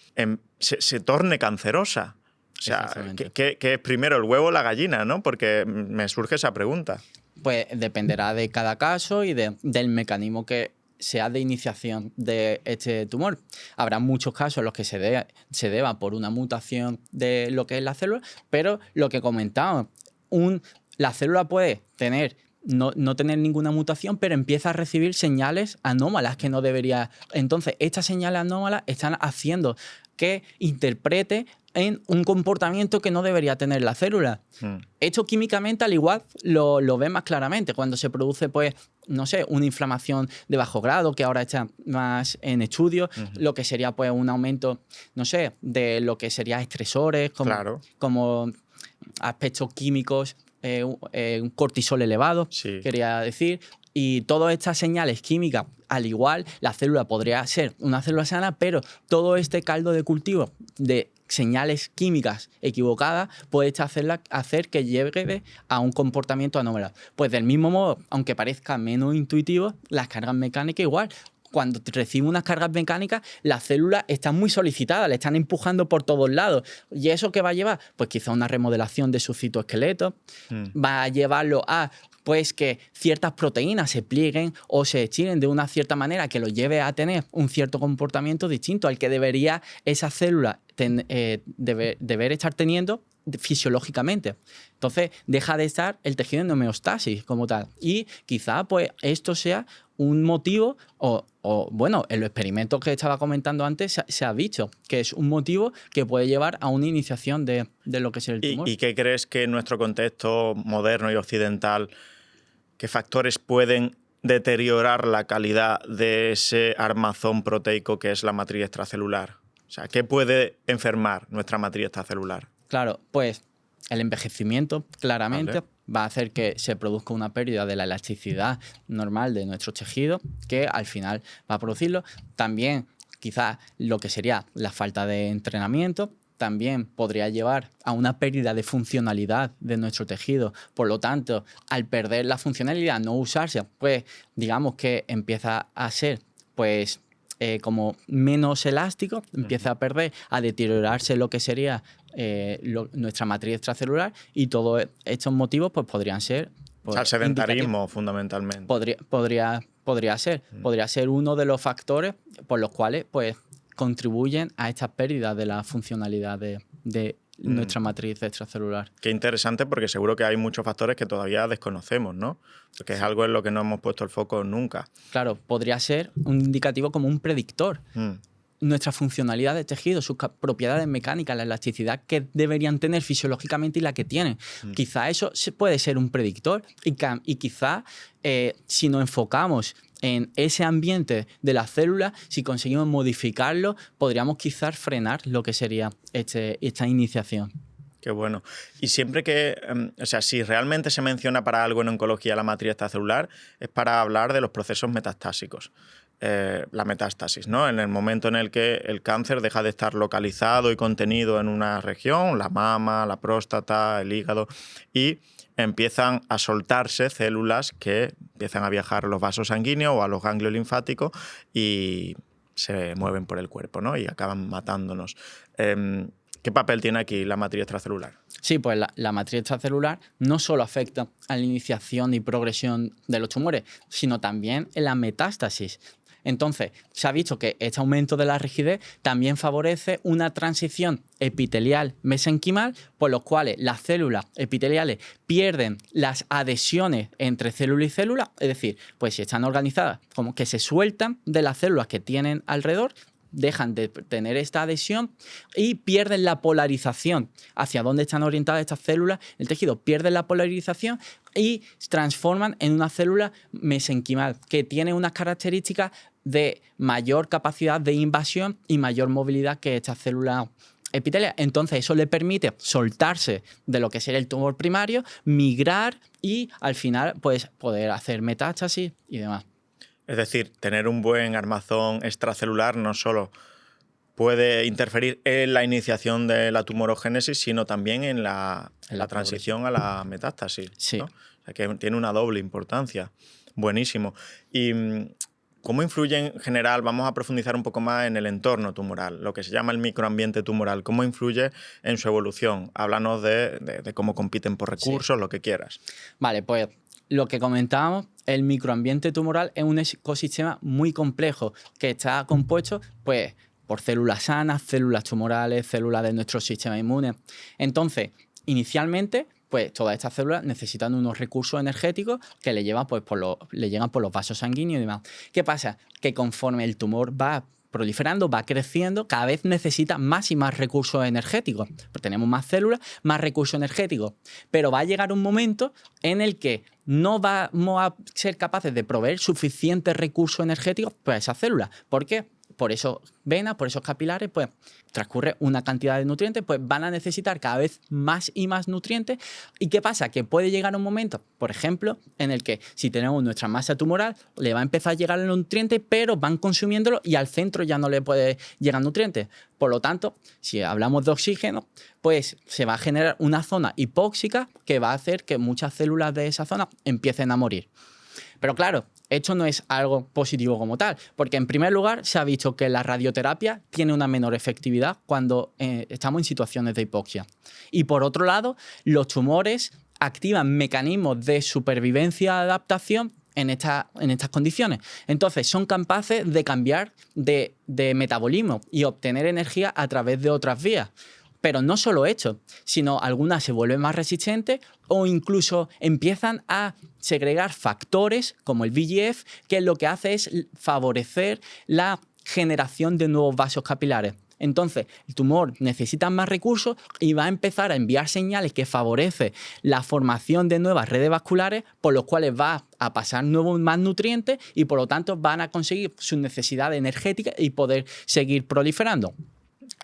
se torne cancerosa. O sea, ¿qué es primero, el huevo o la gallina, ¿no? Porque me surge esa pregunta. Pues dependerá de cada caso y del mecanismo que sea de iniciación de este tumor. Habrá muchos casos en los que se deba por una mutación de lo que es la célula, pero lo que comentábamos, la célula puede no tener ninguna mutación, pero empieza a recibir señales anómalas que no debería. Entonces, estas señales anómalas están haciendo que interprete en un comportamiento que no debería tener la célula. Esto químicamente, al igual, lo ve más claramente cuando se produce, pues, no sé, una inflamación de bajo grado, que ahora está más en estudio, lo que sería, pues, un aumento, no sé, de lo que serían estresores, como aspectos químicos, un cortisol elevado, quería decir. Y todas estas señales químicas, al igual, la célula podría ser una célula sana, pero todo este caldo de cultivo de señales químicas equivocadas puede hacer que llegue a un comportamiento anómalo. Pues del mismo modo, aunque parezca menos intuitivo, las cargas mecánicas igual. Cuando recibe unas cargas mecánicas, las células están muy solicitadas, le están empujando por todos lados. ¿Y eso qué va a llevar? Pues quizá una remodelación de su citoesqueleto. Va a llevarlo a pues que ciertas proteínas se plieguen o se estiren de una cierta manera que lo lleve a tener un cierto comportamiento distinto al que debería esa célula deber estar teniendo fisiológicamente. Entonces, deja de estar el tejido en homeostasis como tal. Y quizá pues esto sea un motivo o bueno, en los experimentos que estaba comentando antes se ha visto que es un motivo que puede llevar a una iniciación de lo que es el tumor. ¿Y qué crees que en nuestro contexto moderno y occidental, qué factores pueden deteriorar la calidad de ese armazón proteico que es la matriz extracelular? O sea, ¿qué puede enfermar nuestra matriz extracelular? Claro, pues el envejecimiento claramente va a hacer que se produzca una pérdida de la elasticidad normal de nuestros tejidos, que al final va a producirlo. También quizás lo que sería la falta de entrenamiento, también podría llevar a una pérdida de funcionalidad de nuestro tejido. Por lo tanto, al perder la funcionalidad, no usarse, pues digamos que empieza a ser pues como menos elástico, empieza a perder, a deteriorarse lo que sería nuestra matriz extracelular, y todos estos motivos pues podrían ser... O sea, el sedentarismo, fundamentalmente. Podría ser uno de los factores por los cuales pues contribuyen a estas pérdidas de la funcionalidad de nuestra matriz extracelular. Qué interesante, porque seguro que hay muchos factores que todavía desconocemos, ¿no? Porque es algo en lo que no hemos puesto el foco nunca. Claro, podría ser un indicativo como un predictor. Nuestra funcionalidad de tejido, sus propiedades mecánicas, la elasticidad que deberían tener fisiológicamente y la que tienen. Quizá eso puede ser un predictor, y quizá si nos enfocamos en ese ambiente de las células, si conseguimos modificarlo, podríamos quizás frenar lo que sería esta iniciación. Qué bueno. Y siempre que, o sea, si realmente se menciona para algo en oncología la matriz extracelular, es para hablar de los procesos metastásicos. La metástasis, ¿no? En el momento en el que el cáncer deja de estar localizado y contenido en una región, la mama, la próstata, el hígado, y empiezan a soltarse células que empiezan a viajar a los vasos sanguíneos o a los ganglios linfáticos y se mueven por el cuerpo, ¿no? Y acaban matándonos. ¿Qué papel tiene aquí la matriz extracelular? Sí, pues la matriz extracelular no solo afecta a la iniciación y progresión de los tumores, sino también en la metástasis. Entonces, se ha visto que este aumento de la rigidez también favorece una transición epitelial-mesenquimal, por lo cual las células epiteliales pierden las adhesiones entre célula y célula, es decir, pues si están organizadas, como que se sueltan de las células que tienen alrededor, dejan de tener esta adhesión y pierden la polarización. ¿Hacia dónde están orientadas estas células? El tejido pierde la polarización y se transforman en una célula mesenquimal que tiene unas características de mayor capacidad de invasión y mayor movilidad que estas células epiteliales. Entonces eso le permite soltarse de lo que sería el tumor primario, migrar y al final pues poder hacer metástasis y demás. Es decir, tener un buen armazón extracelular no solo puede interferir en la iniciación de la tumorogénesis, sino también en la transición a la metástasis. Sí. ¿no? O sea, que tiene una doble importancia. Buenísimo. ¿Y cómo influye en general? Vamos a profundizar un poco más en el entorno tumoral, lo que se llama el microambiente tumoral. ¿Cómo influye en su evolución? Háblanos de cómo compiten por recursos, lo que quieras. Vale, pues lo que comentábamos, el microambiente tumoral es un ecosistema muy complejo que está compuesto pues, por células sanas, células tumorales, células de nuestro sistema inmune. Entonces, inicialmente, pues todas estas células necesitan unos recursos energéticos que le llegan por los vasos sanguíneos y demás. ¿Qué pasa? Que conforme el tumor va proliferando, va creciendo, cada vez necesita más y más recursos energéticos. Pues tenemos más células, más recursos energéticos. Pero va a llegar un momento en el que no vamos a ser capaces de proveer suficientes recursos energéticos para esas células. ¿Por qué? Por esas venas, por esos capilares, pues transcurre una cantidad de nutrientes, pues van a necesitar cada vez más y más nutrientes. ¿Y qué pasa? Que puede llegar un momento, por ejemplo, en el que si tenemos nuestra masa tumoral, le va a empezar a llegar el nutriente, pero van consumiéndolo y al centro ya no le puede llegar nutrientes. Por lo tanto, si hablamos de oxígeno, pues se va a generar una zona hipóxica que va a hacer que muchas células de esa zona empiecen a morir. Pero claro, esto no es algo positivo como tal, porque en primer lugar se ha visto que la radioterapia tiene una menor efectividad cuando estamos en situaciones de hipoxia. Y por otro lado, los tumores activan mecanismos de supervivencia y adaptación en estas condiciones. Entonces, son capaces de cambiar de metabolismo y obtener energía a través de otras vías. Pero no solo esto, sino algunas se vuelven más resistentes o incluso empiezan a segregar factores como el VEGF, que lo que hace es favorecer la generación de nuevos vasos capilares. Entonces, el tumor necesita más recursos y va a empezar a enviar señales que favorecen la formación de nuevas redes vasculares, por los cuales va a pasar nuevos más nutrientes y por lo tanto van a conseguir sus necesidades energéticas y poder seguir proliferando.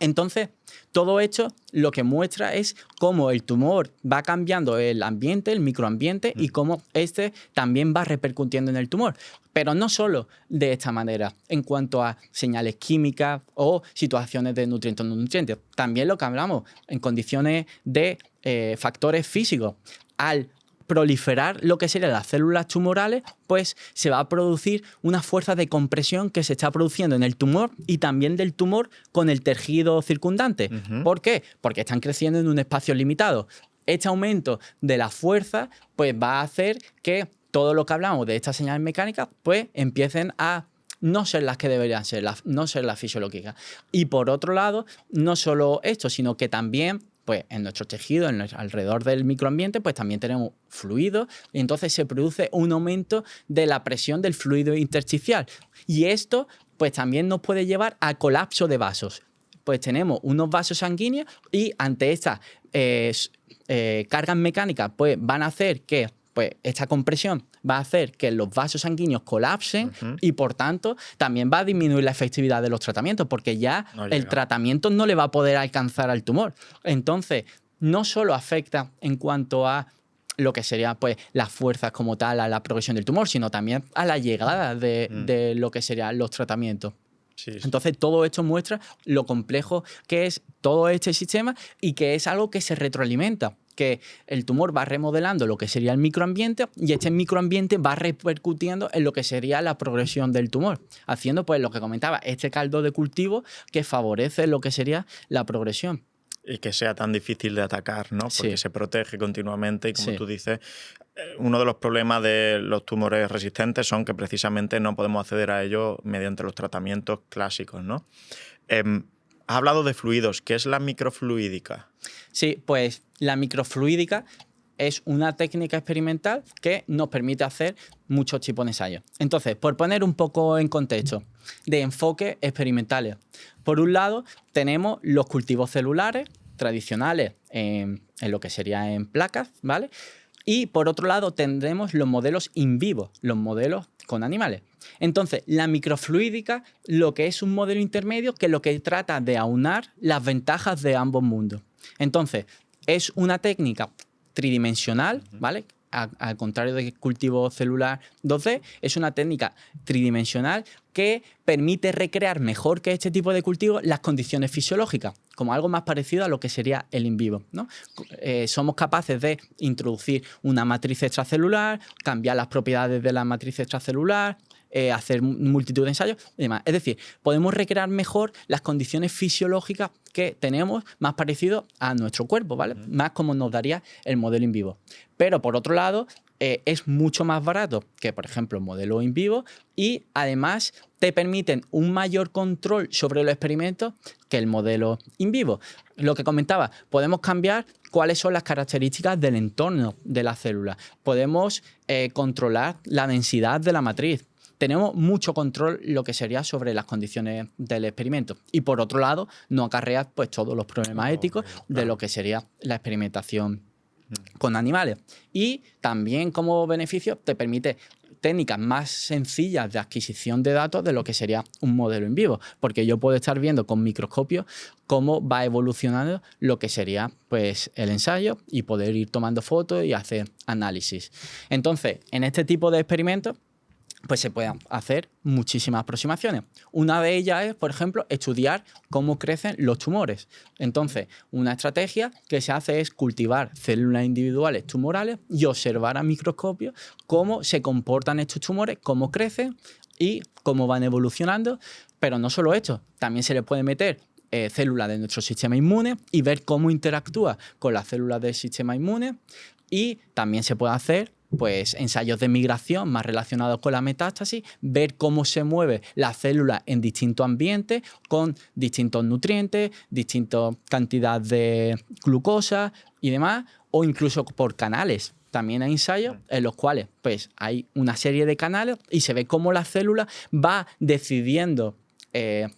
Entonces, todo esto lo que muestra es cómo el tumor va cambiando el ambiente, el microambiente, y cómo este también va repercutiendo en el tumor. Pero no solo de esta manera, en cuanto a señales químicas o situaciones de nutrientes o no nutrientes. También lo que hablamos en condiciones de factores físicos. Al proliferar lo que serían las células tumorales, pues se va a producir una fuerza de compresión que se está produciendo en el tumor y también del tumor con el tejido circundante. ¿Por qué? Porque están creciendo en un espacio limitado. Este aumento de la fuerza pues va a hacer que todo lo que hablamos de estas señales mecánicas pues empiecen a no ser las que deberían ser, no ser las fisiológicas. Y por otro lado, no solo esto, sino que también pues en nuestro tejido, alrededor del microambiente, pues también tenemos fluidos y entonces se produce un aumento de la presión del fluido intersticial. Y esto pues también nos puede llevar a colapso de vasos. Pues tenemos unos vasos sanguíneos y ante estas cargas mecánicas pues van a hacer que pues esta compresión va a hacer que los vasos sanguíneos colapsen y, por tanto, también va a disminuir la efectividad de los tratamientos porque ya el tratamiento no le va a poder alcanzar al tumor. Entonces, no solo afecta en cuanto a lo que sería pues, las fuerzas como tal a la progresión del tumor, sino también a la llegada de lo que serían los tratamientos. Sí. Entonces, todo esto muestra lo complejo que es todo este sistema y que es algo que se retroalimenta, que el tumor va remodelando lo que sería el microambiente y este microambiente va repercutiendo en lo que sería la progresión del tumor, haciendo pues lo que comentaba, este caldo de cultivo que favorece lo que sería la progresión. Y que sea tan difícil de atacar, ¿no? Porque se protege continuamente y, como tú dices, uno de los problemas de los tumores resistentes son que precisamente no podemos acceder a ellos mediante los tratamientos clásicos, ¿no? Has hablado de fluidos. ¿Qué es la microfluídica? Sí, pues la microfluídica es una técnica experimental que nos permite hacer muchos tipos de ensayos. Entonces, por poner un poco en contexto, de enfoques experimentales. Por un lado, tenemos los cultivos celulares tradicionales en lo que sería en placas, ¿vale? Y por otro lado, tendremos los modelos in vivo, los modelos con animales. Entonces, la microfluídica lo que es un modelo intermedio que lo que trata de aunar las ventajas de ambos mundos. Entonces, es una técnica tridimensional, ¿vale? Al contrario del cultivo celular 2D, es una técnica tridimensional que permite recrear mejor que este tipo de cultivo las condiciones fisiológicas, como algo más parecido a lo que sería el in vivo, ¿no? Somos capaces de introducir una matriz extracelular, cambiar las propiedades de la matriz extracelular, hacer multitud de ensayos y demás. Es decir, podemos recrear mejor las condiciones fisiológicas que tenemos más parecido a nuestro cuerpo, ¿vale? Más como nos daría el modelo in vivo. Pero, por otro lado, es mucho más barato que, por ejemplo, el modelo in vivo y, además, te permiten un mayor control sobre los experimentos que el modelo in vivo. Lo que comentaba, podemos cambiar cuáles son las características del entorno de la célula. Podemos controlar la densidad de la matriz. Tenemos mucho control lo que sería sobre las condiciones del experimento. Y por otro lado, no acarrea pues, todos los problemas éticos de lo que sería la experimentación con animales. Y también como beneficio te permite técnicas más sencillas de adquisición de datos de lo que sería un modelo en vivo, porque yo puedo estar viendo con microscopio cómo va evolucionando lo que sería pues, el ensayo y poder ir tomando fotos y hacer análisis. Entonces, en este tipo de experimentos pues se pueden hacer muchísimas aproximaciones. Una de ellas es, por ejemplo, estudiar cómo crecen los tumores. Entonces, una estrategia que se hace es cultivar células individuales tumorales y observar a microscopio cómo se comportan estos tumores, cómo crecen y cómo van evolucionando. Pero no solo esto, también se le puede meter células de nuestro sistema inmune y ver cómo interactúa con las células del sistema inmune. Y también se puede hacer pues, ensayos de migración más relacionados con la metástasis, ver cómo se mueve la célula en distintos ambientes, con distintos nutrientes, distintas cantidades de glucosa y demás, o incluso por canales. También hay ensayos en los cuales pues, hay una serie de canales y se ve cómo la célula va decidiendo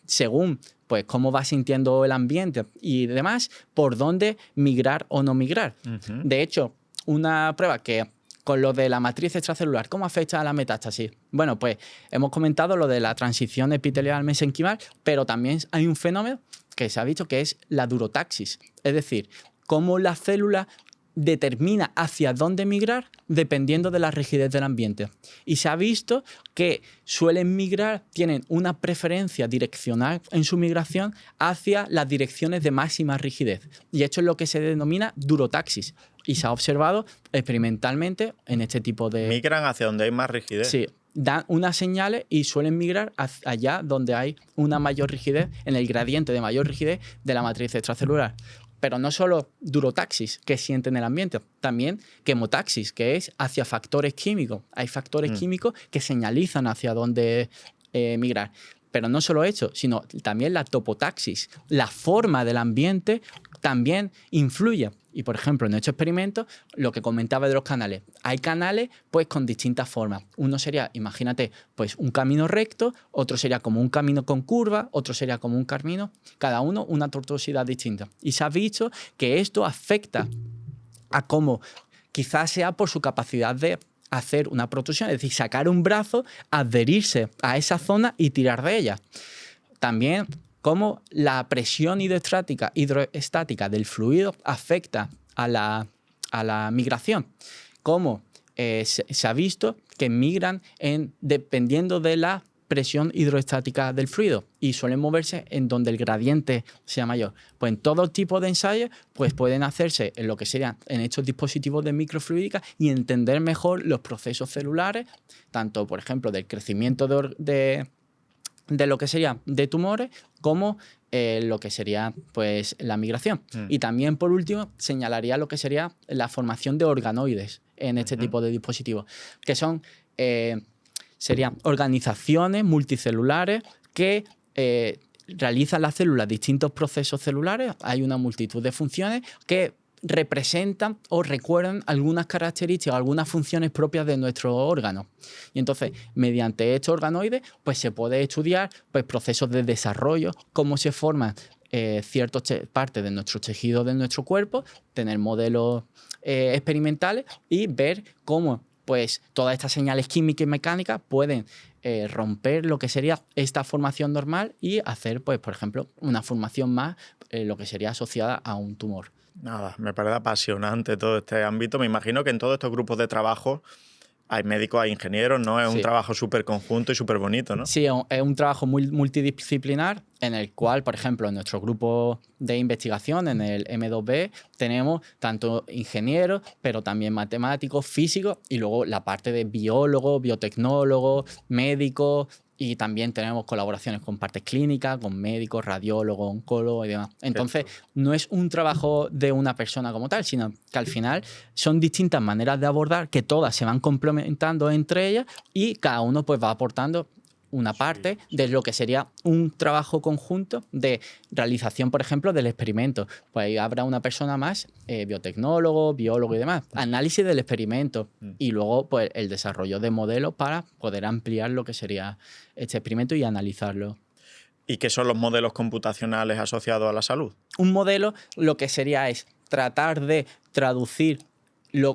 según pues cómo va sintiendo el ambiente y demás, por dónde migrar o no migrar. De hecho, una prueba que con lo de la matriz extracelular, ¿cómo afecta a la metástasis? Bueno, pues hemos comentado lo de la transición epitelial mesenquimal, pero también hay un fenómeno que se ha visto, que es la durotaxis. Es decir, cómo la célula determina hacia dónde migrar dependiendo de la rigidez del ambiente. Y se ha visto que suelen migrar, tienen una preferencia direccional en su migración hacia las direcciones de máxima rigidez. Y esto es lo que se denomina durotaxis. Y se ha observado experimentalmente en este tipo de... Migran hacia donde hay más rigidez. Sí, dan unas señales y suelen migrar allá donde hay una mayor rigidez, en el gradiente de mayor rigidez de la matriz extracelular. Pero no solo durotaxis, que sienten el ambiente, también quemotaxis, que es hacia factores químicos. Hay factores químicos que señalizan hacia dónde migrar. Pero no solo eso, sino también la topotaxis. La forma del ambiente también influye. Y, por ejemplo, en estos experimentos, lo que comentaba de los canales. Hay canales, pues, con distintas formas. Uno sería, imagínate, pues, un camino recto, otro sería como un camino con curva, otro sería como un camino, cada uno una tortuosidad distinta. Y se ha visto que esto afecta a cómo, quizás sea por su capacidad de hacer una protrusión, es decir, sacar un brazo, adherirse a esa zona y tirar de ella. También cómo la presión hidroestática del fluido afecta a la migración. Cómo se ha visto que migran dependiendo de la presión hidroestática del fluido y suelen moverse en donde el gradiente sea mayor. Pues en todo tipo de ensayos pues pueden hacerse en lo que serían en estos dispositivos de microfluídica y entender mejor los procesos celulares, tanto, por ejemplo, del crecimiento de lo que sería de tumores como lo que sería pues la migración. Y también, por último, señalaría lo que sería la formación de organoides en este tipo de dispositivos, que serían organizaciones multicelulares que realizan las células distintos procesos celulares. Hay una multitud de funciones que representan o recuerdan algunas características, algunas funciones propias de nuestro órgano. Y entonces, mediante estos organoides, pues se puede estudiar pues, procesos de desarrollo, cómo se forman ciertas partes de nuestro tejido, de nuestro cuerpo, tener modelos experimentales y ver cómo pues, todas estas señales químicas y mecánicas pueden romper lo que sería esta formación normal y hacer, pues, por ejemplo, una formación más, lo que sería asociada a un tumor. Nada, me parece apasionante todo este ámbito. Me imagino que en todos estos grupos de trabajo hay médicos, hay ingenieros, ¿no? Es un trabajo súper conjunto y súper bonito, ¿no? Sí, es un trabajo muy multidisciplinar en el cual, por ejemplo, en nuestro grupo de investigación, en el M2B, tenemos tanto ingenieros, pero también matemáticos, físicos y luego la parte de biólogos, biotecnólogos, médicos. Y también tenemos colaboraciones con partes clínicas, con médicos, radiólogos, oncólogos y demás. Entonces, no es un trabajo de una persona como tal, sino que al final son distintas maneras de abordar que todas se van complementando entre ellas y cada uno pues va aportando una parte de lo que sería un trabajo conjunto de realización, por ejemplo, del experimento. Pues ahí habrá una persona más, biotecnólogo, biólogo y demás. Análisis del experimento y luego pues el desarrollo de modelos para poder ampliar lo que sería este experimento y analizarlo. ¿Y qué son los modelos computacionales asociados a la salud? Un modelo lo que sería es tratar de traducir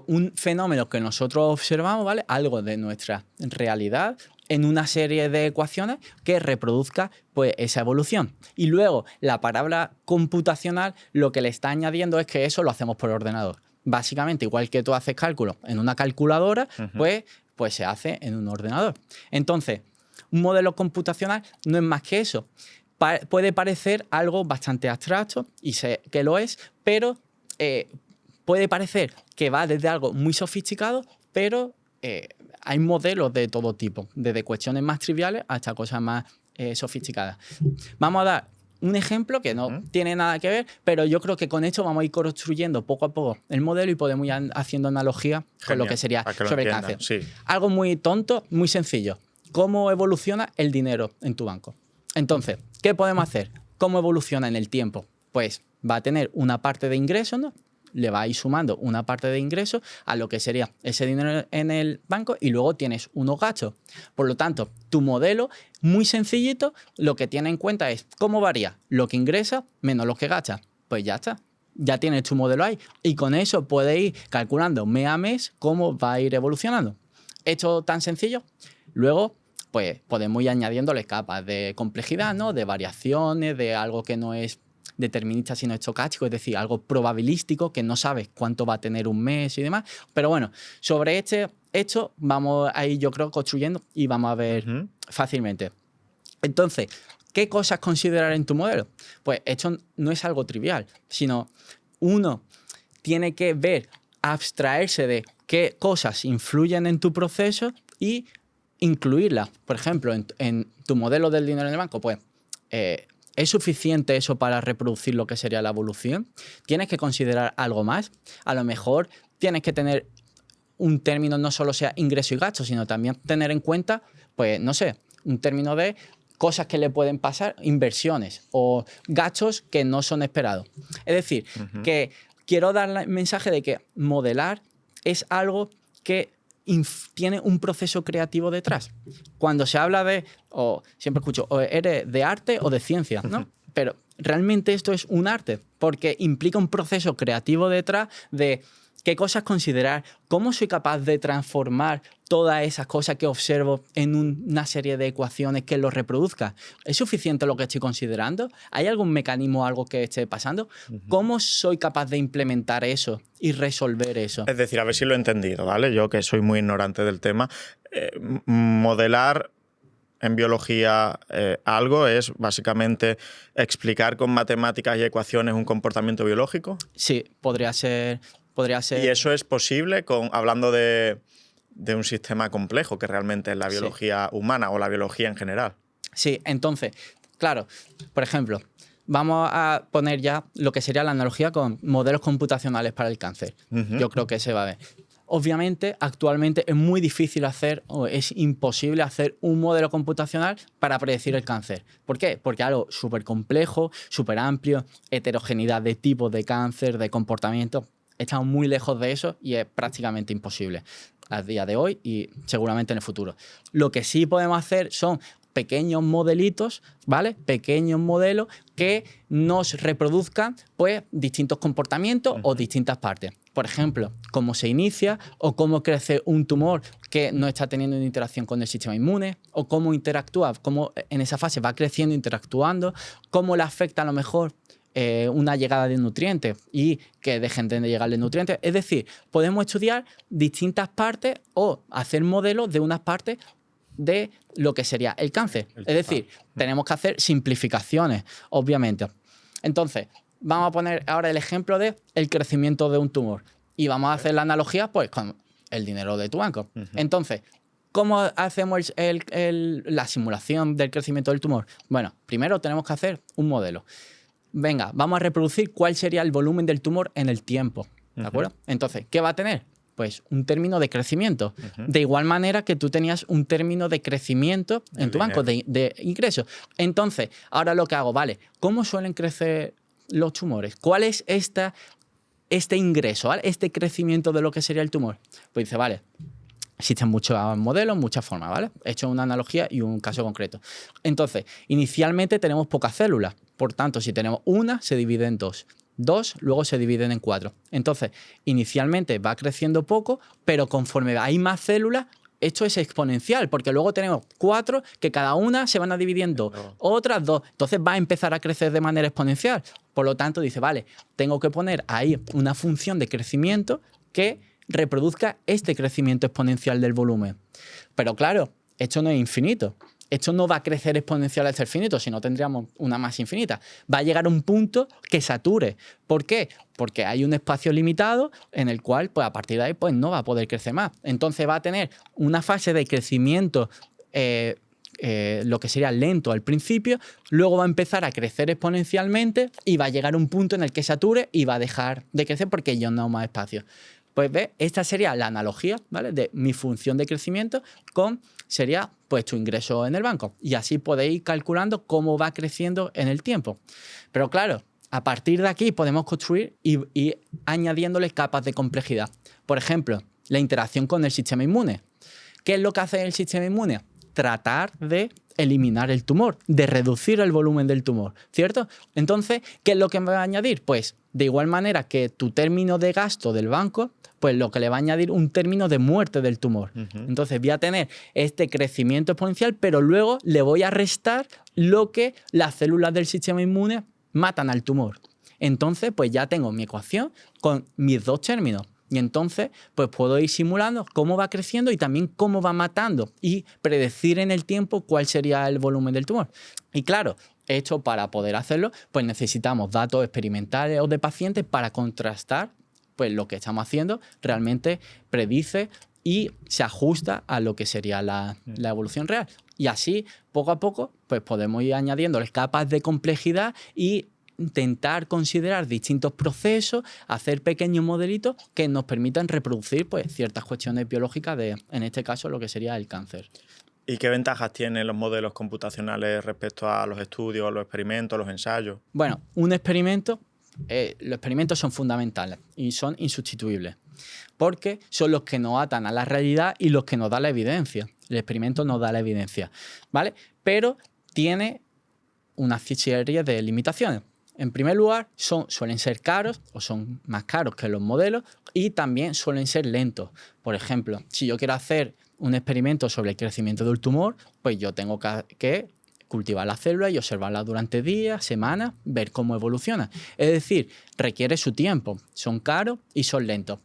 un fenómeno que nosotros observamos, ¿vale? Algo de nuestra realidad, en una serie de ecuaciones que reproduzca pues, esa evolución. Y luego, la palabra computacional lo que le está añadiendo es que eso lo hacemos por ordenador. Básicamente, igual que tú haces cálculos en una calculadora, pues se hace en un ordenador. Entonces, un modelo computacional no es más que eso. Puede parecer algo bastante abstracto, y sé que lo es, pero puede parecer que va desde algo muy sofisticado, pero hay modelos de todo tipo, desde cuestiones más triviales hasta cosas más sofisticadas. Vamos a dar un ejemplo que no tiene nada que ver, pero yo creo que con esto vamos a ir construyendo poco a poco el modelo y podemos ir haciendo analogía con lo que sería sobre el cáncer. Sí. Algo muy tonto, muy sencillo. ¿Cómo evoluciona el dinero en tu banco? Entonces, ¿qué podemos hacer? ¿Cómo evoluciona en el tiempo? Pues va a tener una parte de ingresos, ¿no? Le va a ir sumando una parte de ingresos a lo que sería ese dinero en el banco y luego tienes unos gastos. Por lo tanto, tu modelo, muy sencillito, lo que tiene en cuenta es cómo varía lo que ingresa menos lo que gasta. Pues ya está. Ya tienes tu modelo ahí. Y con eso puedes ir calculando mes a mes cómo va a ir evolucionando. Esto tan sencillo. Luego, pues podemos ir añadiéndole capas de complejidad, ¿no? De variaciones, de algo que no es determinista sino estocástico, es decir, algo probabilístico que no sabes cuánto va a tener un mes y demás. Pero bueno, sobre esto vamos a ir, yo creo, construyendo y vamos a ver fácilmente. Entonces, ¿qué cosas considerar en tu modelo? Pues esto no es algo trivial, sino uno tiene que ver, abstraerse de qué cosas influyen en tu proceso y incluirlas. Por ejemplo, en tu modelo del dinero en el banco, pues, ¿es suficiente eso para reproducir lo que sería la evolución? ¿Tienes que considerar algo más? A lo mejor tienes que tener un término no solo sea ingreso y gasto, sino también tener en cuenta, pues, no sé, un término de cosas que le pueden pasar, inversiones o gastos que no son esperados. Es decir, que quiero dar el mensaje de que modelar es algo que tiene un proceso creativo detrás. Cuando se habla de, o siempre escucho, o eres de arte o de ciencia, ¿no? Pero realmente esto es un arte, porque implica un proceso creativo detrás de qué cosas considerar, cómo soy capaz de transformar todas esas cosas que observo en una serie de ecuaciones que lo reproduzca. ¿Es suficiente lo que estoy considerando? ¿Hay algún mecanismo, algo que esté pasando? ¿Cómo soy capaz de implementar eso y resolver eso? Es decir, a ver si lo he entendido, ¿vale? Yo que soy muy ignorante del tema, modelar en biología algo es básicamente explicar con matemáticas y ecuaciones un comportamiento biológico. Sí, podría ser. ¿Y eso es posible hablando de un sistema complejo que realmente es la biología humana o la biología en general? Sí, entonces, claro, por ejemplo, vamos a poner ya lo que sería la analogía con modelos computacionales para el cáncer. Yo creo que se va a ver. Obviamente, actualmente es muy difícil hacer, o es imposible hacer un modelo computacional para predecir el cáncer. ¿Por qué? Porque es algo súper complejo, súper amplio, heterogeneidad de tipos de cáncer, de comportamiento. Estamos muy lejos de eso y es prácticamente imposible a día de hoy y seguramente en el futuro. Lo que sí podemos hacer son pequeños modelitos, ¿vale? Pequeños modelos que nos reproduzcan, pues, distintos comportamientos o distintas partes. Por ejemplo, cómo se inicia o cómo crece un tumor que no está teniendo una interacción con el sistema inmune, o cómo interactúa, cómo en esa fase va creciendo, interactuando, cómo le afecta a lo mejor una llegada de nutrientes y que dejen de llegarle nutrientes. Es decir, podemos estudiar distintas partes o hacer modelos de unas partes de lo que sería el cáncer. Es decir, tenemos que hacer simplificaciones, obviamente. Entonces, vamos a poner ahora el ejemplo de el crecimiento de un tumor y vamos a hacer la analogía pues con el dinero de tu banco. Entonces, ¿cómo hacemos la simulación del crecimiento del tumor? Bueno, primero tenemos que hacer un modelo. Venga, vamos a reproducir cuál sería el volumen del tumor en el tiempo, ¿de acuerdo? Entonces, ¿qué va a tener? Pues un término de crecimiento. De igual manera que tú tenías un término de crecimiento en tu banco, de ingresos. Entonces, ahora lo que hago, vale, ¿cómo suelen crecer los tumores? ¿Cuál es este ingreso, ¿vale? Este crecimiento de lo que sería el tumor? Pues dice, vale, existen muchos modelos, muchas formas, ¿vale? He hecho una analogía y un caso concreto. Entonces, inicialmente tenemos pocas células. Por tanto, si tenemos una, se divide en dos. Dos, luego se dividen en 4. Entonces, inicialmente va creciendo poco, pero conforme hay más células, esto es exponencial, porque luego tenemos 4 que cada una se van a dividir en 2, otras 2. Entonces va a empezar a crecer de manera exponencial. Por lo tanto, dice, vale, tengo que poner ahí una función de crecimiento que reproduzca este crecimiento exponencial del volumen. Pero claro, esto no es infinito. Esto no va a crecer exponencial hasta el infinito, si no tendríamos una masa infinita. Va a llegar a un punto que sature. ¿Por qué? Porque hay un espacio limitado en el cual, pues, a partir de ahí, pues, no va a poder crecer más. Entonces va a tener una fase de crecimiento, lo que sería lento al principio, luego va a empezar a crecer exponencialmente y va a llegar a un punto en el que sature y va a dejar de crecer porque ya no hay más espacio. Pues ve, esta sería la analogía, ¿vale? De mi función de crecimiento sería pues tu ingreso en el banco. Y así podéis ir calculando cómo va creciendo en el tiempo. Pero claro, a partir de aquí podemos construir y añadiéndole capas de complejidad. Por ejemplo, la interacción con el sistema inmune. ¿Qué es lo que hace el sistema inmune? Tratar de eliminar el tumor, de reducir el volumen del tumor, ¿cierto? Entonces, ¿qué es lo que me va a añadir? Pues de igual manera que tu término de gasto del banco, pues lo que le va a añadir un término de muerte del tumor. Entonces voy a tener este crecimiento exponencial, pero luego le voy a restar lo que las células del sistema inmune matan al tumor. Entonces, pues ya tengo mi ecuación con mis dos términos. Y entonces, pues puedo ir simulando cómo va creciendo y también cómo va matando y predecir en el tiempo cuál sería el volumen del tumor. Y claro, esto para poder hacerlo, pues necesitamos datos experimentales o de pacientes para contrastar pues lo que estamos haciendo realmente predice y se ajusta a lo que sería la evolución real. Y así, poco a poco, pues podemos ir añadiendo capas de complejidad y intentar considerar distintos procesos, hacer pequeños modelitos que nos permitan reproducir pues, ciertas cuestiones biológicas de, en este caso, lo que sería el cáncer. ¿Y qué ventajas tienen los modelos computacionales respecto a los estudios, a los experimentos, los ensayos? Bueno, los experimentos son fundamentales y son insustituibles, porque son los que nos atan a la realidad y los que nos dan la evidencia. El experimento nos da la evidencia, ¿vale? Pero tiene una serie de limitaciones. En primer lugar, suelen ser caros o son más caros que los modelos y también suelen ser lentos. Por ejemplo, si yo quiero hacer un experimento sobre el crecimiento del tumor, pues yo tengo que cultivar la célula y observarla durante días, semanas, ver cómo evoluciona. Es decir, requiere su tiempo, son caros y son lentos.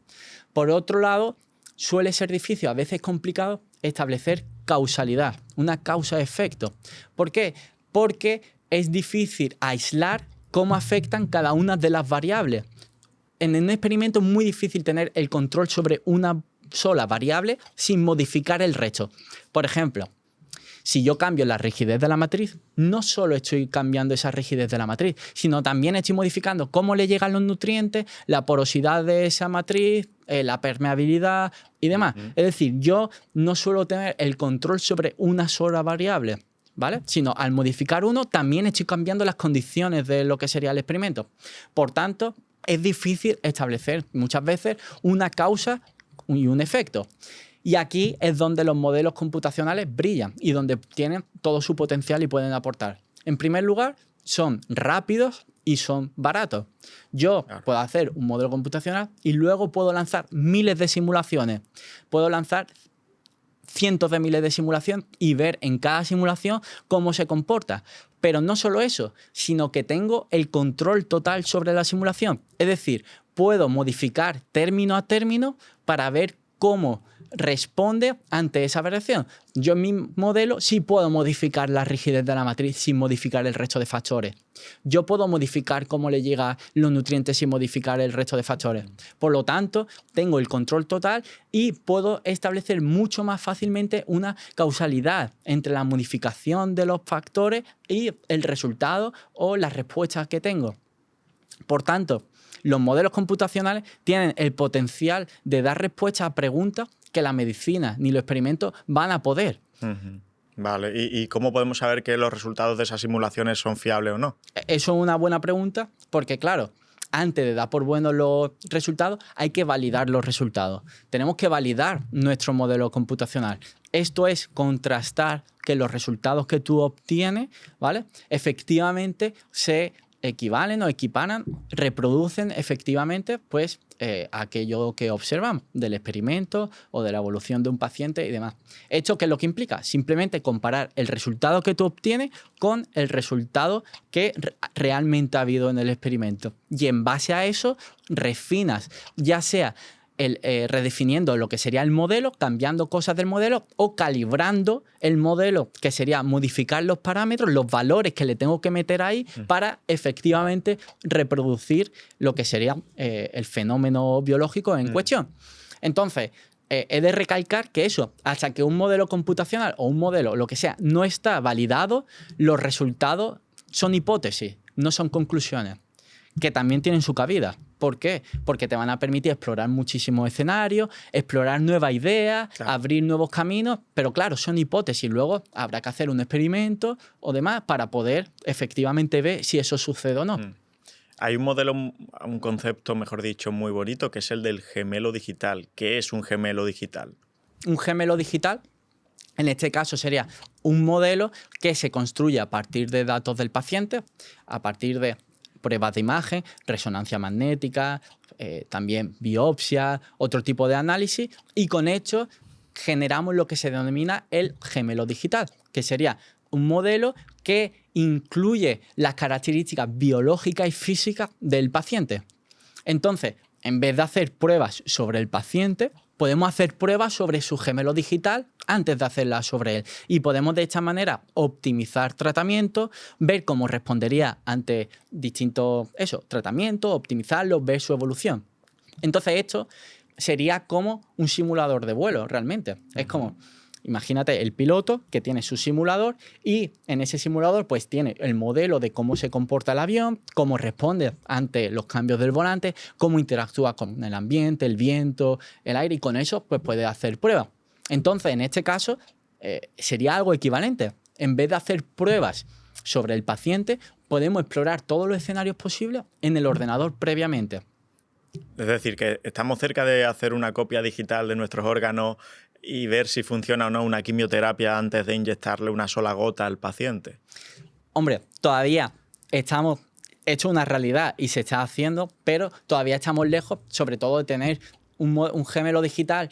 Por otro lado, suele ser difícil, a veces complicado, establecer causalidad, una causa-efecto. ¿Por qué? Porque es difícil aislar cómo afectan cada una de las variables. En un experimento es muy difícil tener el control sobre una sola variable sin modificar el resto. Por ejemplo, si yo cambio la rigidez de la matriz, no solo estoy cambiando esa rigidez de la matriz, sino también estoy modificando cómo le llegan los nutrientes, la porosidad de esa matriz, la permeabilidad y demás. Es decir, yo no suelo tener el control sobre una sola variable, ¿vale? Sino al modificar uno, también estoy cambiando las condiciones de lo que sería el experimento. Por tanto, es difícil establecer muchas veces una causa y un efecto. Y aquí es donde los modelos computacionales brillan y donde tienen todo su potencial y pueden aportar. En primer lugar, son rápidos y son baratos. Yo puedo hacer un modelo computacional y luego puedo lanzar miles de simulaciones. Puedo lanzar cientos de miles de simulaciones y ver en cada simulación cómo se comporta. Pero no solo eso, sino que tengo el control total sobre la simulación. Es decir, puedo modificar término a término para ver cómo responde ante esa variación. Yo en mi modelo sí puedo modificar la rigidez de la matriz sin modificar el resto de factores. Yo puedo modificar cómo le llegan los nutrientes sin modificar el resto de factores. Por lo tanto, tengo el control total y puedo establecer mucho más fácilmente una causalidad entre la modificación de los factores y el resultado o las respuestas que tengo. Por tanto, los modelos computacionales tienen el potencial de dar respuestas a preguntas que la medicina ni los experimentos van a poder. Vale, ¿y cómo podemos saber que los resultados de esas simulaciones son fiables o no? Eso es una buena pregunta porque, claro, antes de dar por buenos los resultados, hay que validar los resultados. Tenemos que validar nuestro modelo computacional. Esto es contrastar que los resultados que tú obtienes, ¿vale?, efectivamente se equivalen o equiparan, reproducen efectivamente pues, aquello que observamos del experimento o de la evolución de un paciente y demás. ¿Esto qué es lo que implica? Simplemente comparar el resultado que tú obtienes con el resultado que realmente ha habido en el experimento. Y en base a eso refinas, ya sea redefiniendo lo que sería el modelo, cambiando cosas del modelo o calibrando el modelo, que sería modificar los parámetros, los valores que le tengo que meter ahí para efectivamente reproducir lo que sería el fenómeno biológico en cuestión. Entonces, he de recalcar que eso, hasta que un modelo computacional o un modelo, lo que sea, no está validado, los resultados son hipótesis, no son conclusiones, que también tienen su cabida. ¿Por qué? Porque te van a permitir explorar muchísimos escenarios, explorar nuevas ideas, abrir nuevos caminos, pero claro, son hipótesis. Luego habrá que hacer un experimento o demás para poder efectivamente ver si eso sucede o no. Hay un modelo, un concepto, mejor dicho, muy bonito, que es el del gemelo digital. ¿Qué es un gemelo digital? Un gemelo digital, en este caso, sería un modelo que se construye a partir de datos del paciente, a partir de pruebas de imagen, resonancia magnética, también biopsia, otro tipo de análisis, y con esto generamos lo que se denomina el gemelo digital, que sería un modelo que incluye las características biológicas y físicas del paciente. Entonces, en vez de hacer pruebas sobre el paciente, podemos hacer pruebas sobre su gemelo digital antes de hacerlas sobre él. Y podemos de esta manera optimizar tratamientos, ver cómo respondería ante distintos tratamientos, optimizarlos, ver su evolución. Entonces esto sería como un simulador de vuelo realmente. Es como, imagínate el piloto que tiene su simulador y en ese simulador pues tiene el modelo de cómo se comporta el avión, cómo responde ante los cambios del volante, cómo interactúa con el ambiente, el viento, el aire, y con eso pues puede hacer pruebas. Entonces, en este caso, sería algo equivalente. En vez de hacer pruebas sobre el paciente, podemos explorar todos los escenarios posibles en el ordenador previamente. Es decir, que estamos cerca de hacer una copia digital de nuestros órganos y ver si funciona o no una quimioterapia antes de inyectarle una sola gota al paciente. Hombre, todavía estamos hecho una realidad y se está haciendo, pero todavía estamos lejos, sobre todo de tener un gemelo digital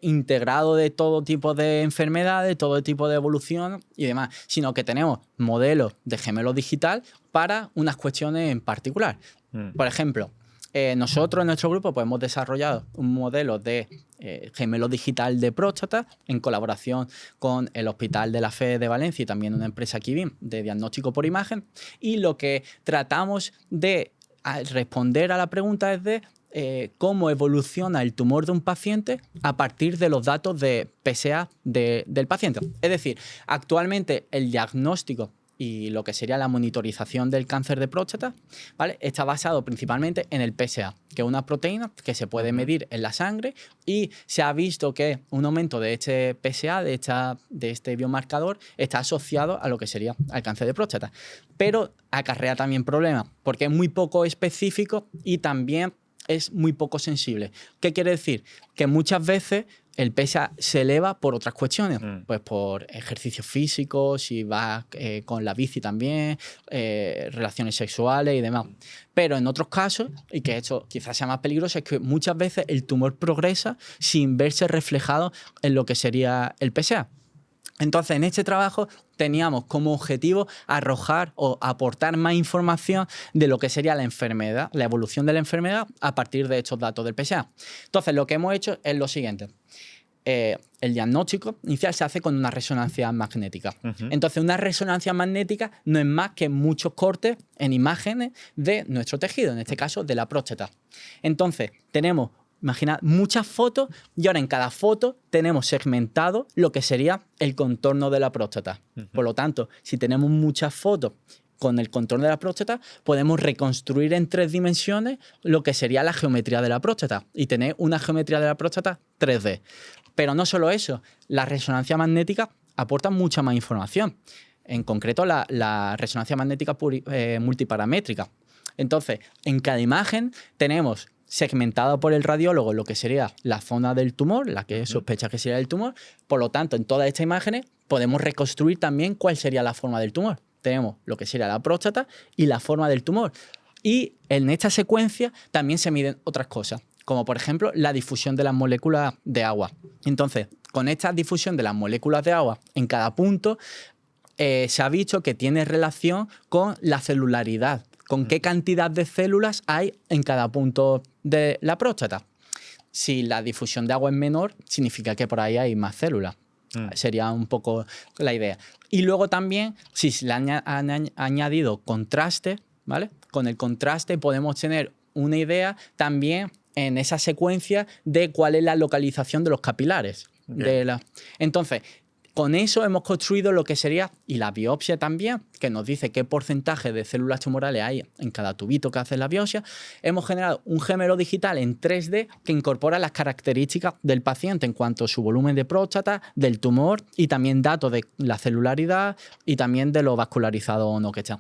integrado de todo tipo de enfermedades, todo tipo de evolución y demás, sino que tenemos modelos de gemelo digital para unas cuestiones en particular. Por ejemplo, nosotros en nuestro grupo pues, hemos desarrollado un modelo de gemelo digital de próstata en colaboración con el Hospital de la Fe de Valencia y también una empresa Kibin de diagnóstico por imagen, y lo que tratamos de responder a la pregunta es de cómo evoluciona el tumor de un paciente a partir de los datos de PSA del paciente. Es decir, actualmente el diagnóstico y lo que sería la monitorización del cáncer de próstata, ¿vale?, está basado principalmente en el PSA, que es una proteína que se puede medir en la sangre, y se ha visto que un aumento de este PSA, de este biomarcador, está asociado a lo que sería al cáncer de próstata. Pero acarrea también problemas, porque es muy poco específico y también es muy poco sensible. ¿Qué quiere decir? Que muchas veces el PSA se eleva por otras cuestiones, pues por ejercicio físico, si vas con la bici también, relaciones sexuales y demás. Pero en otros casos, y que esto quizás sea más peligroso, es que muchas veces el tumor progresa sin verse reflejado en lo que sería el PSA. Entonces, en este trabajo teníamos como objetivo arrojar o aportar más información de lo que sería la enfermedad, la evolución de la enfermedad a partir de estos datos del PSA. Entonces, lo que hemos hecho es lo siguiente. El diagnóstico inicial se hace con una resonancia magnética. Entonces, una resonancia magnética no es más que muchos cortes en imágenes de nuestro tejido, en este caso de la próstata. Entonces, tenemos, imaginad, muchas fotos, y ahora en cada foto tenemos segmentado lo que sería el contorno de la próstata. Por lo tanto, si tenemos muchas fotos con el contorno de la próstata, podemos reconstruir en 3 dimensiones lo que sería la geometría de la próstata y tener una geometría de la próstata 3D. Pero no solo eso, la resonancia magnética aporta mucha más información. En concreto, la resonancia magnética multiparamétrica. Entonces, en cada imagen tenemos segmentado por el radiólogo lo que sería la zona del tumor, la que sospecha que sería el tumor. Por lo tanto, en todas estas imágenes podemos reconstruir también cuál sería la forma del tumor. Tenemos lo que sería la próstata y la forma del tumor. Y en esta secuencia también se miden otras cosas, como por ejemplo la difusión de las moléculas de agua. Entonces, con esta difusión de las moléculas de agua en cada punto, se ha visto que tiene relación con la celularidad, con qué cantidad de células hay en cada punto de la próstata. Si la difusión de agua es menor, significa que por ahí hay más células. Sería un poco la idea. Y luego también, si se le han añadido contraste, ¿vale? Con el contraste podemos tener una idea también en esa secuencia de cuál es la localización de los capilares. Entonces, con eso hemos construido lo que sería, y la biopsia también, que nos dice qué porcentaje de células tumorales hay en cada tubito que hace la biopsia. Hemos generado un gemelo digital en 3D que incorpora las características del paciente en cuanto a su volumen de próstata, del tumor, y también datos de la celularidad y también de lo vascularizado o no que está.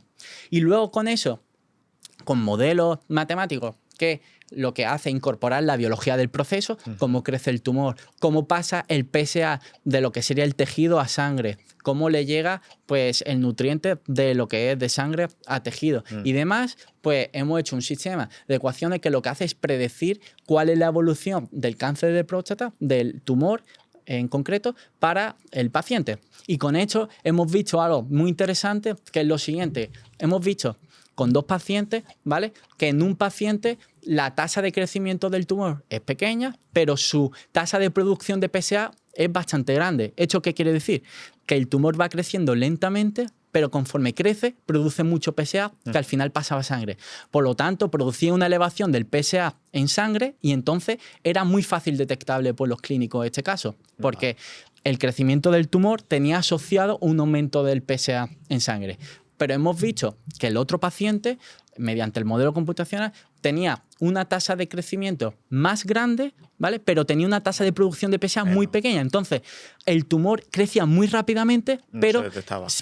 Y luego con eso, con modelos matemáticos que lo que hace es incorporar la biología del proceso, cómo crece el tumor, cómo pasa el PSA de lo que sería el tejido a sangre, cómo le llega pues, el nutriente de lo que es de sangre a tejido y demás, pues hemos hecho un sistema de ecuaciones que lo que hace es predecir cuál es la evolución del cáncer de próstata, del tumor, en concreto para el paciente. Y con esto hemos visto algo muy interesante, que es lo siguiente. Hemos visto con 2 pacientes, ¿vale? Que en un paciente la tasa de crecimiento del tumor es pequeña, pero su tasa de producción de PSA es bastante grande. ¿Esto qué quiere decir? Que el tumor va creciendo lentamente, pero conforme crece, produce mucho PSA que al final pasaba a sangre. Por lo tanto, producía una elevación del PSA en sangre y entonces era muy fácil detectable por los clínicos en este caso, porque el crecimiento del tumor tenía asociado un aumento del PSA en sangre. Pero hemos visto que el otro paciente, mediante el modelo computacional, tenía una tasa de crecimiento más grande, ¿vale? Pero tenía una tasa de producción de PSA muy pequeña. Entonces, el tumor crecía muy rápidamente, pero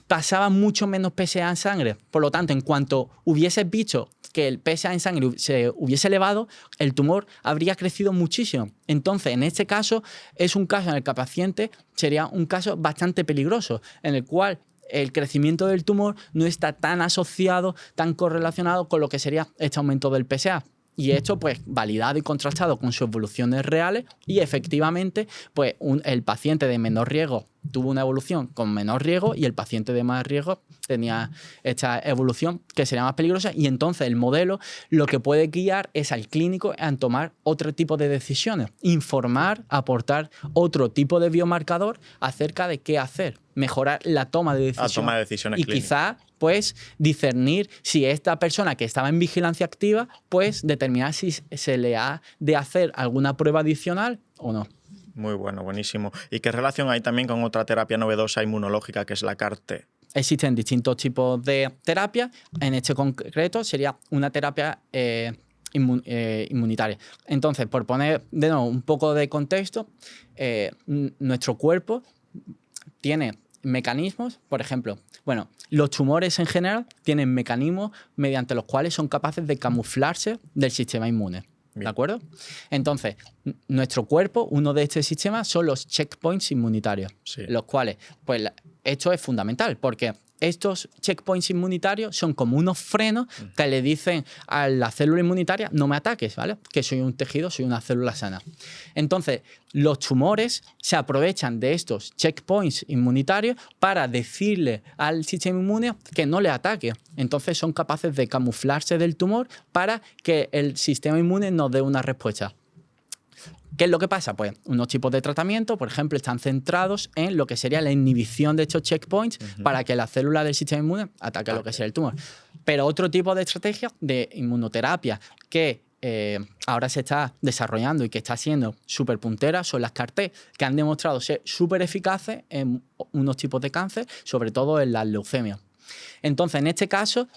pasaba mucho menos PSA en sangre. Por lo tanto, en cuanto hubieses visto que el PSA en sangre se hubiese elevado, el tumor habría crecido muchísimo. Entonces, en este caso, es un caso en el que el paciente sería un caso bastante peligroso, en el cual el crecimiento del tumor no está tan asociado, tan correlacionado con lo que sería este aumento del PSA. Y esto, pues, validado y contrastado con sus evoluciones reales y efectivamente, pues, el paciente de menor riesgo tuvo una evolución con menor riesgo y el paciente de más riesgo tenía esta evolución que sería más peligrosa y entonces el modelo lo que puede guiar es al clínico a tomar otro tipo de decisiones, informar, aportar otro tipo de biomarcador acerca de qué hacer, mejorar la toma de decisiones. La toma de decisiones y clínicas. quizá pues discernir si esta persona que estaba en vigilancia activa, pues determinar si se le ha de hacer alguna prueba adicional o no. Muy bueno, buenísimo. ¿Y qué relación hay también con otra terapia novedosa inmunológica que es la CAR-T? Existen distintos tipos de terapia. En este concreto sería una terapia inmunitaria. Entonces, por poner de nuevo un poco de contexto, nuestro cuerpo tiene mecanismos, por ejemplo, bueno, los tumores en general tienen mecanismos mediante los cuales son capaces de camuflarse del sistema inmune. Bien. ¿De acuerdo? Entonces, nuestro cuerpo, uno de estos sistemas son los checkpoints inmunitarios, Sí. los cuales, pues esto es fundamental porque estos checkpoints inmunitarios son como unos frenos que le dicen a la célula inmunitaria no me ataques, ¿vale? Que soy un tejido, soy una célula sana. Entonces, los tumores se aprovechan de estos checkpoints inmunitarios para decirle al sistema inmune que no le ataque. Entonces, son capaces de camuflarse del tumor para que el sistema inmune nos dé una respuesta. ¿Qué es lo que pasa? Pues unos tipos de tratamiento, por ejemplo, están centrados en lo que sería la inhibición de estos checkpoints para que la célula del sistema inmune ataque lo que sea el tumor. Pero otro tipo de estrategia de inmunoterapia que ahora se está desarrollando y que está siendo súper puntera son las CAR-T, que han demostrado ser súper eficaces en unos tipos de cáncer, sobre todo en las leucemias. Entonces, en este caso,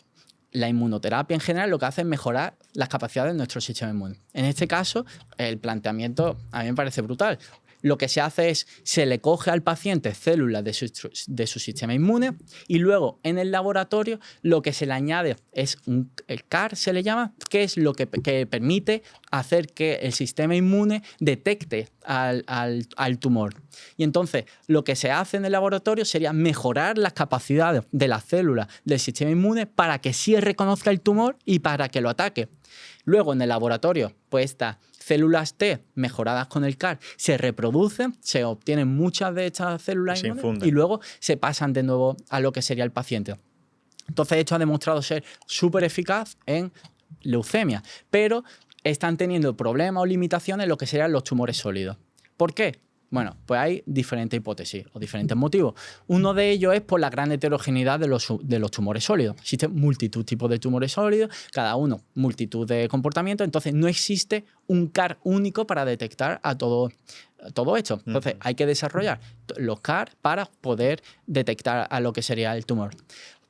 la inmunoterapia en general lo que hace es mejorar las capacidades de nuestro sistema inmune. En este caso, el planteamiento a mí me parece brutal. Lo que se hace es, se le coge al paciente células de su sistema inmune y luego en el laboratorio lo que se le añade es el CAR, se le llama, que es lo que permite hacer que el sistema inmune detecte al tumor. Y entonces lo que se hace en el laboratorio sería mejorar las capacidades de las células del sistema inmune para que sí reconozca el tumor y para que lo ataque. Luego en el laboratorio, pues estas células T mejoradas con el CAR se reproducen, se obtienen muchas de estas células inmunes y luego se pasan de nuevo a lo que sería el paciente. Entonces esto ha demostrado ser súper eficaz en leucemia, pero están teniendo problemas o limitaciones en lo que serían los tumores sólidos. ¿Por qué? Bueno, pues hay diferentes hipótesis o diferentes motivos. Uno de ellos es por la gran heterogeneidad de los tumores sólidos. Existen multitud de tipos de tumores sólidos, cada uno multitud de comportamientos, entonces no existe un CAR único para detectar a todo esto. Entonces hay que desarrollar los CAR para poder detectar a lo que sería el tumor.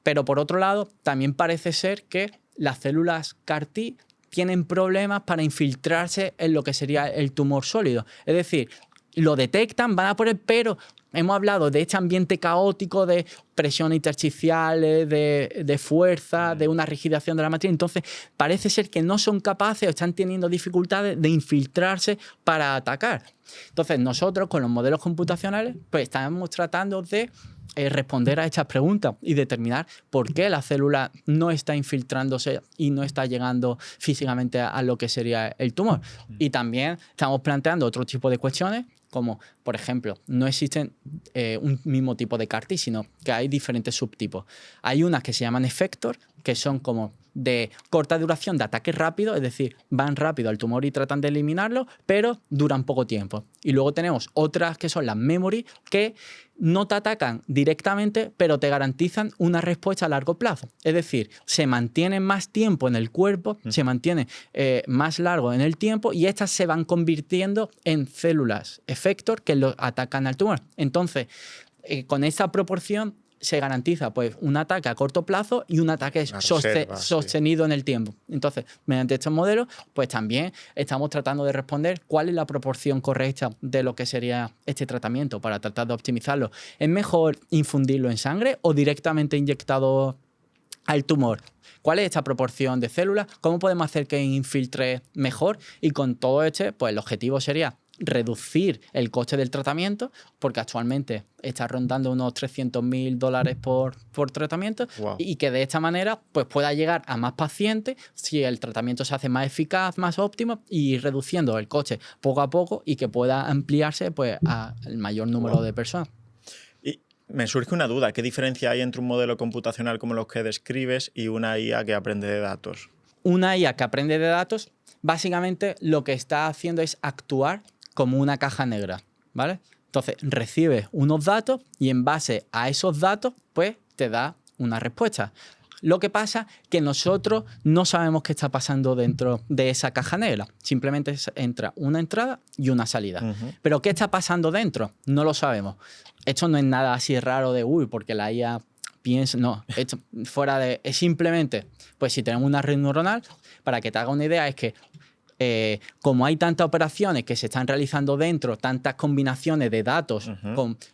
Pero por otro lado, también parece ser que las células CAR-T tienen problemas para infiltrarse en lo que sería el tumor sólido. Es decir, lo detectan, van a por él, pero hemos hablado de este ambiente caótico de presiones intersticiales, de fuerza, de una rigidación de la materia. Entonces, parece ser que no son capaces o están teniendo dificultades de infiltrarse para atacar. Entonces, nosotros con los modelos computacionales, pues estamos tratando de responder a estas preguntas y determinar por qué la célula no está infiltrándose y no está llegando físicamente a lo que sería el tumor. Y también estamos planteando otro tipo de cuestiones, como, por ejemplo, no existen un mismo tipo de CAR-T, sino que hay diferentes subtipos. Hay unas que se llaman effector, que son como de corta duración, de ataque rápido, es decir, van rápido al tumor y tratan de eliminarlo, pero duran poco tiempo. Y luego tenemos otras que son las memory, que no te atacan directamente, pero te garantizan una respuesta a largo plazo. Es decir, se mantienen más tiempo en el cuerpo, se mantiene más largo en el tiempo y estas se van convirtiendo en células effector que lo atacan al tumor. Entonces, con esa proporción se garantiza pues un ataque a corto plazo y un ataque sostenido en el tiempo. Entonces, mediante estos modelos, pues también estamos tratando de responder cuál es la proporción correcta de lo que sería este tratamiento para tratar de optimizarlo. ¿Es mejor infundirlo en sangre o directamente inyectado al tumor? ¿Cuál es esta proporción de células? ¿Cómo podemos hacer que infiltre mejor? Y con todo pues el objetivo sería reducir el coste del tratamiento, porque actualmente está rondando unos $300.000 por tratamiento, Wow. y que de esta manera pues pueda llegar a más pacientes si el tratamiento se hace más eficaz, más óptimo, y ir reduciendo el coste poco a poco y que pueda ampliarse pues al mayor número de personas. Y me surge una duda, ¿qué diferencia hay entre un modelo computacional como los que describes y una IA que aprende de datos? Una IA que aprende de datos, básicamente lo que está haciendo es actuar como una caja negra, ¿vale? Entonces, recibe unos datos y en base a esos datos, pues te da una respuesta. Lo que pasa es que nosotros no sabemos qué está pasando dentro de esa caja negra. Simplemente entra una entrada y una salida. Pero ¿qué está pasando dentro? No lo sabemos. Esto no es nada así raro de, porque la IA piensa... No, esto fuera de... Es simplemente, pues si tenemos una red neuronal, para que te haga una idea, es que como hay tantas operaciones que se están realizando dentro, tantas combinaciones de datos,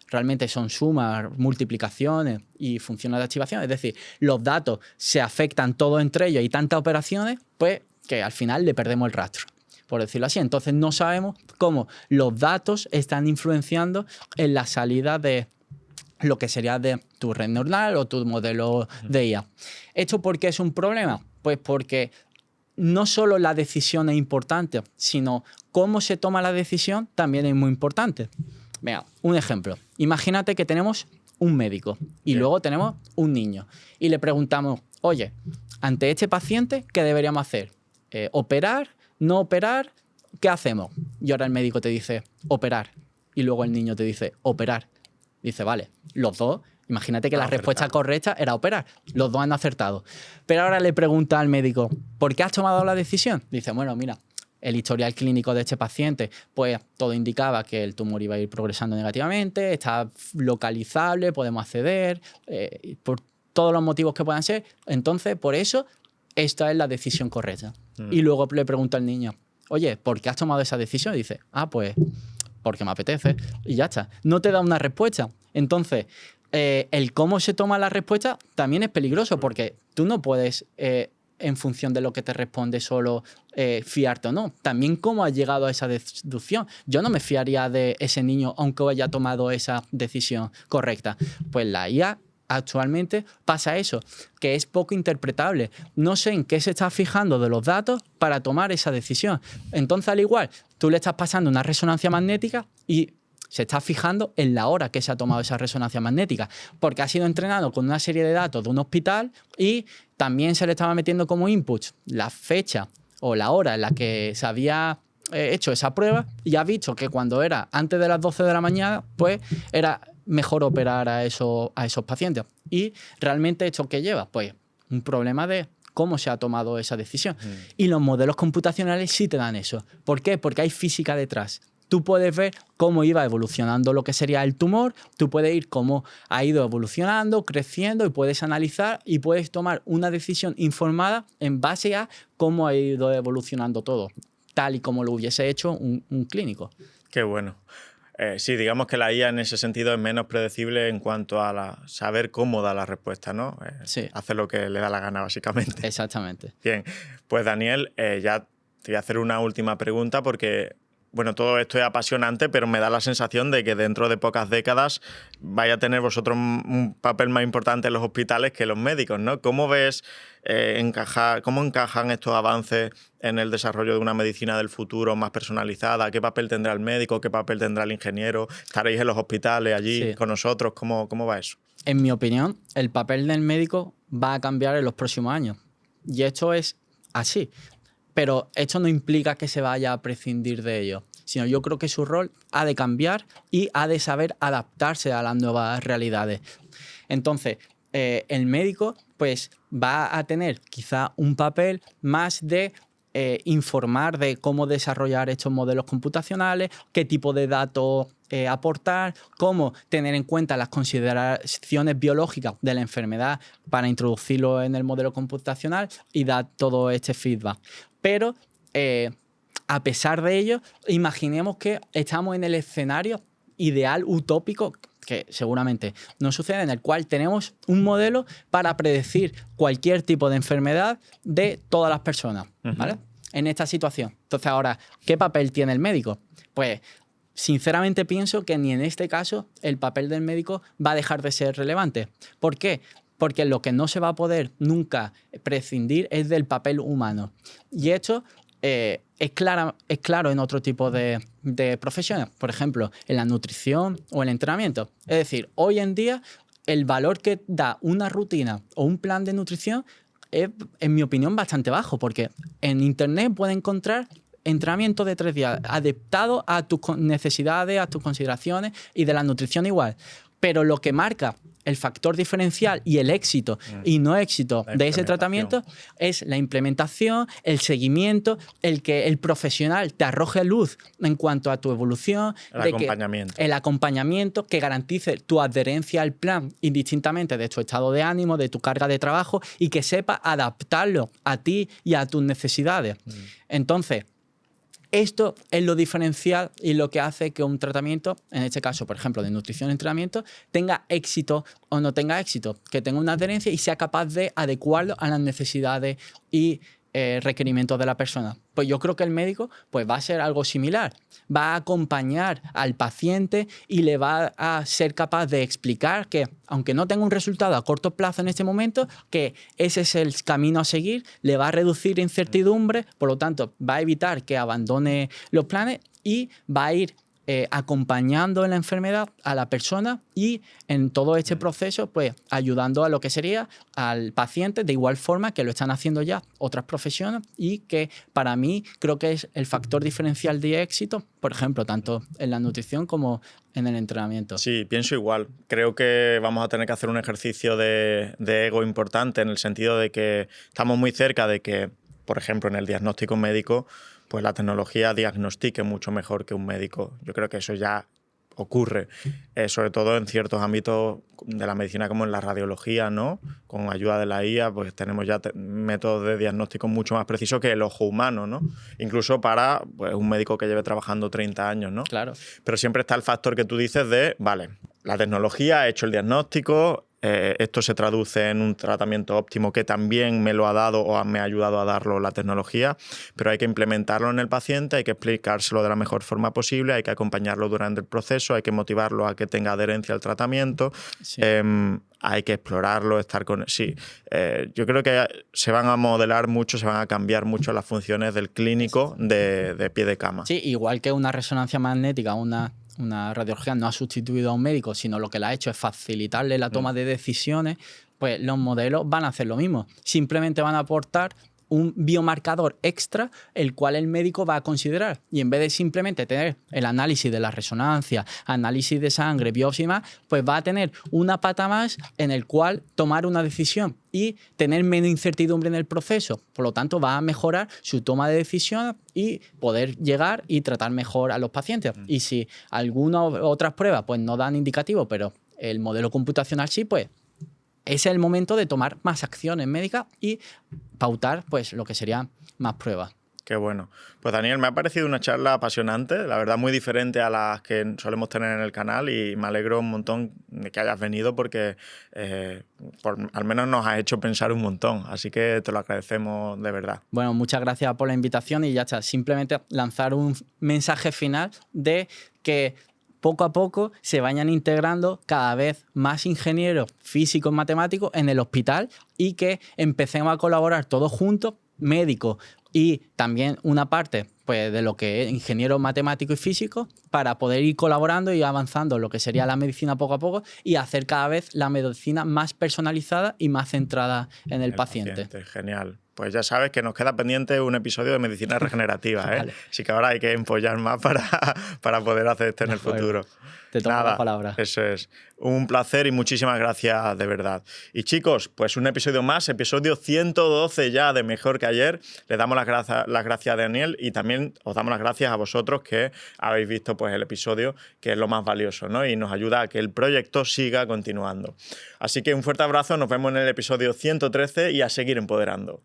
realmente son sumas, multiplicaciones y funciones de activación, es decir, los datos se afectan todos entre ellos y tantas operaciones, pues que al final le perdemos el rastro, por decirlo así. Entonces no sabemos cómo los datos están influenciando en la salida de lo que sería de tu red neuronal o tu modelo de IA. ¿Esto por qué es un problema? Pues porque no solo la decisión es importante, sino cómo se toma la decisión también es muy importante. Venga, un ejemplo. Imagínate que tenemos un médico y luego tenemos un niño y le preguntamos, oye, ante este paciente, ¿qué deberíamos hacer? ¿Operar? ¿No operar? ¿Qué hacemos? Y ahora el médico te dice, operar. Y luego el niño te dice, operar. Dice, vale, los dos... Imagínate que la respuesta correcta era operar. Los dos han acertado. Pero ahora le pregunta al médico, ¿por qué has tomado la decisión? Dice, bueno, mira, el historial clínico de este paciente, pues todo indicaba que el tumor iba a ir progresando negativamente, está localizable, podemos acceder, por todos los motivos que puedan ser. Entonces, por eso, esta es la decisión correcta. Y luego le pregunta al niño, oye, ¿por qué has tomado esa decisión? Y dice, pues porque me apetece. Y ya está. No te da una respuesta. Entonces... el cómo se toma la respuesta también es peligroso porque tú no puedes, en función de lo que te responde, solo fiarte o no. También cómo has llegado a esa deducción. Yo no me fiaría de ese niño aunque haya tomado esa decisión correcta. Pues la IA actualmente pasa eso, que es poco interpretable. No sé en qué se está fijando de los datos para tomar esa decisión. Entonces, al igual, tú le estás pasando una resonancia magnética y se está fijando en la hora que se ha tomado esa resonancia magnética, porque ha sido entrenado con una serie de datos de un hospital y también se le estaba metiendo como input la fecha o la hora en la que se había hecho esa prueba y ha visto que cuando era antes de las 12 de la mañana, pues era mejor operar a esos pacientes. Y realmente esto que lleva, pues un problema de cómo se ha tomado esa decisión. Y los modelos computacionales sí te dan eso. ¿Por qué? Porque hay física detrás. Tú puedes ver cómo iba evolucionando lo que sería el tumor, tú puedes ir cómo ha ido evolucionando, creciendo y puedes analizar y puedes tomar una decisión informada en base a cómo ha ido evolucionando todo, tal y como lo hubiese hecho un clínico. Qué bueno. Sí, digamos que la IA en ese sentido es menos predecible en cuanto a saber cómo da la respuesta, ¿no? Sí. Hace lo que le da la gana, básicamente. Exactamente. Bien, pues Daniel, ya te voy a hacer una última pregunta porque bueno, todo esto es apasionante, pero me da la sensación de que dentro de pocas décadas vaya a tener vosotros un papel más importante en los hospitales que los médicos, ¿no? ¿Cómo ves cómo encajan estos avances en el desarrollo de una medicina del futuro más personalizada? ¿Qué papel tendrá el médico? ¿Qué papel tendrá el ingeniero? ¿Estaréis en los hospitales allí con nosotros? ¿Cómo va eso? En mi opinión, el papel del médico va a cambiar en los próximos años. Y esto es así. Pero esto no implica que se vaya a prescindir de ello, sino yo creo que su rol ha de cambiar y ha de saber adaptarse a las nuevas realidades. Entonces, el médico pues, va a tener quizá un papel más de informar de cómo desarrollar estos modelos computacionales, qué tipo de datos aportar, cómo tener en cuenta las consideraciones biológicas de la enfermedad para introducirlo en el modelo computacional y dar todo este feedback. Pero a pesar de ello, imaginemos que estamos en el escenario ideal, utópico, que seguramente no sucede, en el cual tenemos un modelo para predecir cualquier tipo de enfermedad de todas las personas, ¿vale? En esta situación. Entonces ahora, ¿qué papel tiene el médico? Pues sinceramente pienso que ni en este caso el papel del médico va a dejar de ser relevante. ¿Por qué? Porque lo que no se va a poder nunca prescindir es del papel humano. Y esto es claro en otro tipo de profesiones, por ejemplo, en la nutrición o el entrenamiento. Es decir, hoy en día el valor que da una rutina o un plan de nutrición es, en mi opinión, bastante bajo, porque en Internet puedes encontrar entrenamiento de 3 días adaptado a tus necesidades, a tus consideraciones y de la nutrición igual. Pero lo que marca el factor diferencial y el éxito y no éxito de ese tratamiento es la implementación, el seguimiento, el que el profesional te arroje luz en cuanto a tu evolución, el acompañamiento que garantice tu adherencia al plan indistintamente de tu estado de ánimo, de tu carga de trabajo y que sepa adaptarlo a ti y a tus necesidades. Entonces, esto es lo diferencial y lo que hace que un tratamiento, en este caso, por ejemplo, de nutrición y entrenamiento, tenga éxito o no tenga éxito, que tenga una adherencia y sea capaz de adecuarlo a las necesidades y requerimientos de la persona. Pues yo creo que el médico pues, va a ser algo similar. Va a acompañar al paciente y le va a ser capaz de explicar que, aunque no tenga un resultado a corto plazo en este momento, que ese es el camino a seguir, le va a reducir incertidumbre, por lo tanto, va a evitar que abandone los planes y va a ir acompañando en la enfermedad a la persona y en todo este proceso pues ayudando a lo que sería al paciente de igual forma que lo están haciendo ya otras profesiones y que para mí creo que es el factor diferencial de éxito, por ejemplo, tanto en la nutrición como en el entrenamiento. Sí, pienso igual. Creo que vamos a tener que hacer un ejercicio de ego importante en el sentido de que estamos muy cerca de que, por ejemplo, en el diagnóstico médico, pues la tecnología diagnostique mucho mejor que un médico. Yo creo que eso ya ocurre, sobre todo en ciertos ámbitos de la medicina como en la radiología, ¿no? Con ayuda de la IA, pues tenemos ya métodos de diagnóstico mucho más precisos que el ojo humano, ¿no? Incluso para pues, un médico que lleve trabajando 30 años, ¿no? Claro. Pero siempre está el factor que tú dices de, vale, la tecnología ha hecho el diagnóstico, esto se traduce en un tratamiento óptimo que también me lo ha dado o me ha ayudado a darlo la tecnología, pero hay que implementarlo en el paciente, hay que explicárselo de la mejor forma posible, hay que acompañarlo durante el proceso, hay que motivarlo a que tenga adherencia al tratamiento, sí. Hay que explorarlo, estar con... Sí, yo creo que se van a modelar mucho, se van a cambiar mucho las funciones del clínico de pie de cama. Sí, igual que una resonancia magnética, una radiología no ha sustituido a un médico, sino lo que le ha hecho es facilitarle la toma de decisiones, pues los modelos van a hacer lo mismo. Simplemente van a aportar un biomarcador extra, el cual el médico va a considerar. Y en vez de simplemente tener el análisis de la resonancia, análisis de sangre, biopsia y más, pues va a tener una pata más en el cual tomar una decisión y tener menos incertidumbre en el proceso. Por lo tanto, va a mejorar su toma de decisiones y poder llegar y tratar mejor a los pacientes. Y si algunas otras pruebas pues, no dan indicativo, pero el modelo computacional sí, pues ese es el momento de tomar más acciones médicas y pautar pues, lo que serían más pruebas. Qué bueno. Pues Daniel, me ha parecido una charla apasionante, la verdad muy diferente a las que solemos tener en el canal y me alegro un montón de que hayas venido porque al menos nos has hecho pensar un montón, así que te lo agradecemos de verdad. Bueno, muchas gracias por la invitación y ya está. Simplemente lanzar un mensaje final de que poco a poco se vayan integrando cada vez más ingenieros físicos, matemáticos en el hospital y que empecemos a colaborar todos juntos, médicos y también una parte pues, de lo que es ingeniero matemático y físico para poder ir colaborando y avanzando en lo que sería la medicina poco a poco y hacer cada vez la medicina más personalizada y más centrada en el paciente. Genial. Pues ya sabes que nos queda pendiente un episodio de medicina regenerativa, ¿eh? Vale. Así que ahora hay que empollar más para poder hacer este en el futuro. Te tomo la palabra. Eso es. Un placer y muchísimas gracias de verdad. Y chicos, pues un episodio más, episodio 112 ya de Mejor que Ayer. Le damos las gracias a Daniel y también os damos las gracias a vosotros que habéis visto pues, el episodio, que es lo más valioso, ¿no? Y nos ayuda a que el proyecto siga continuando. Así que un fuerte abrazo, nos vemos en el episodio 113 y a seguir empoderando.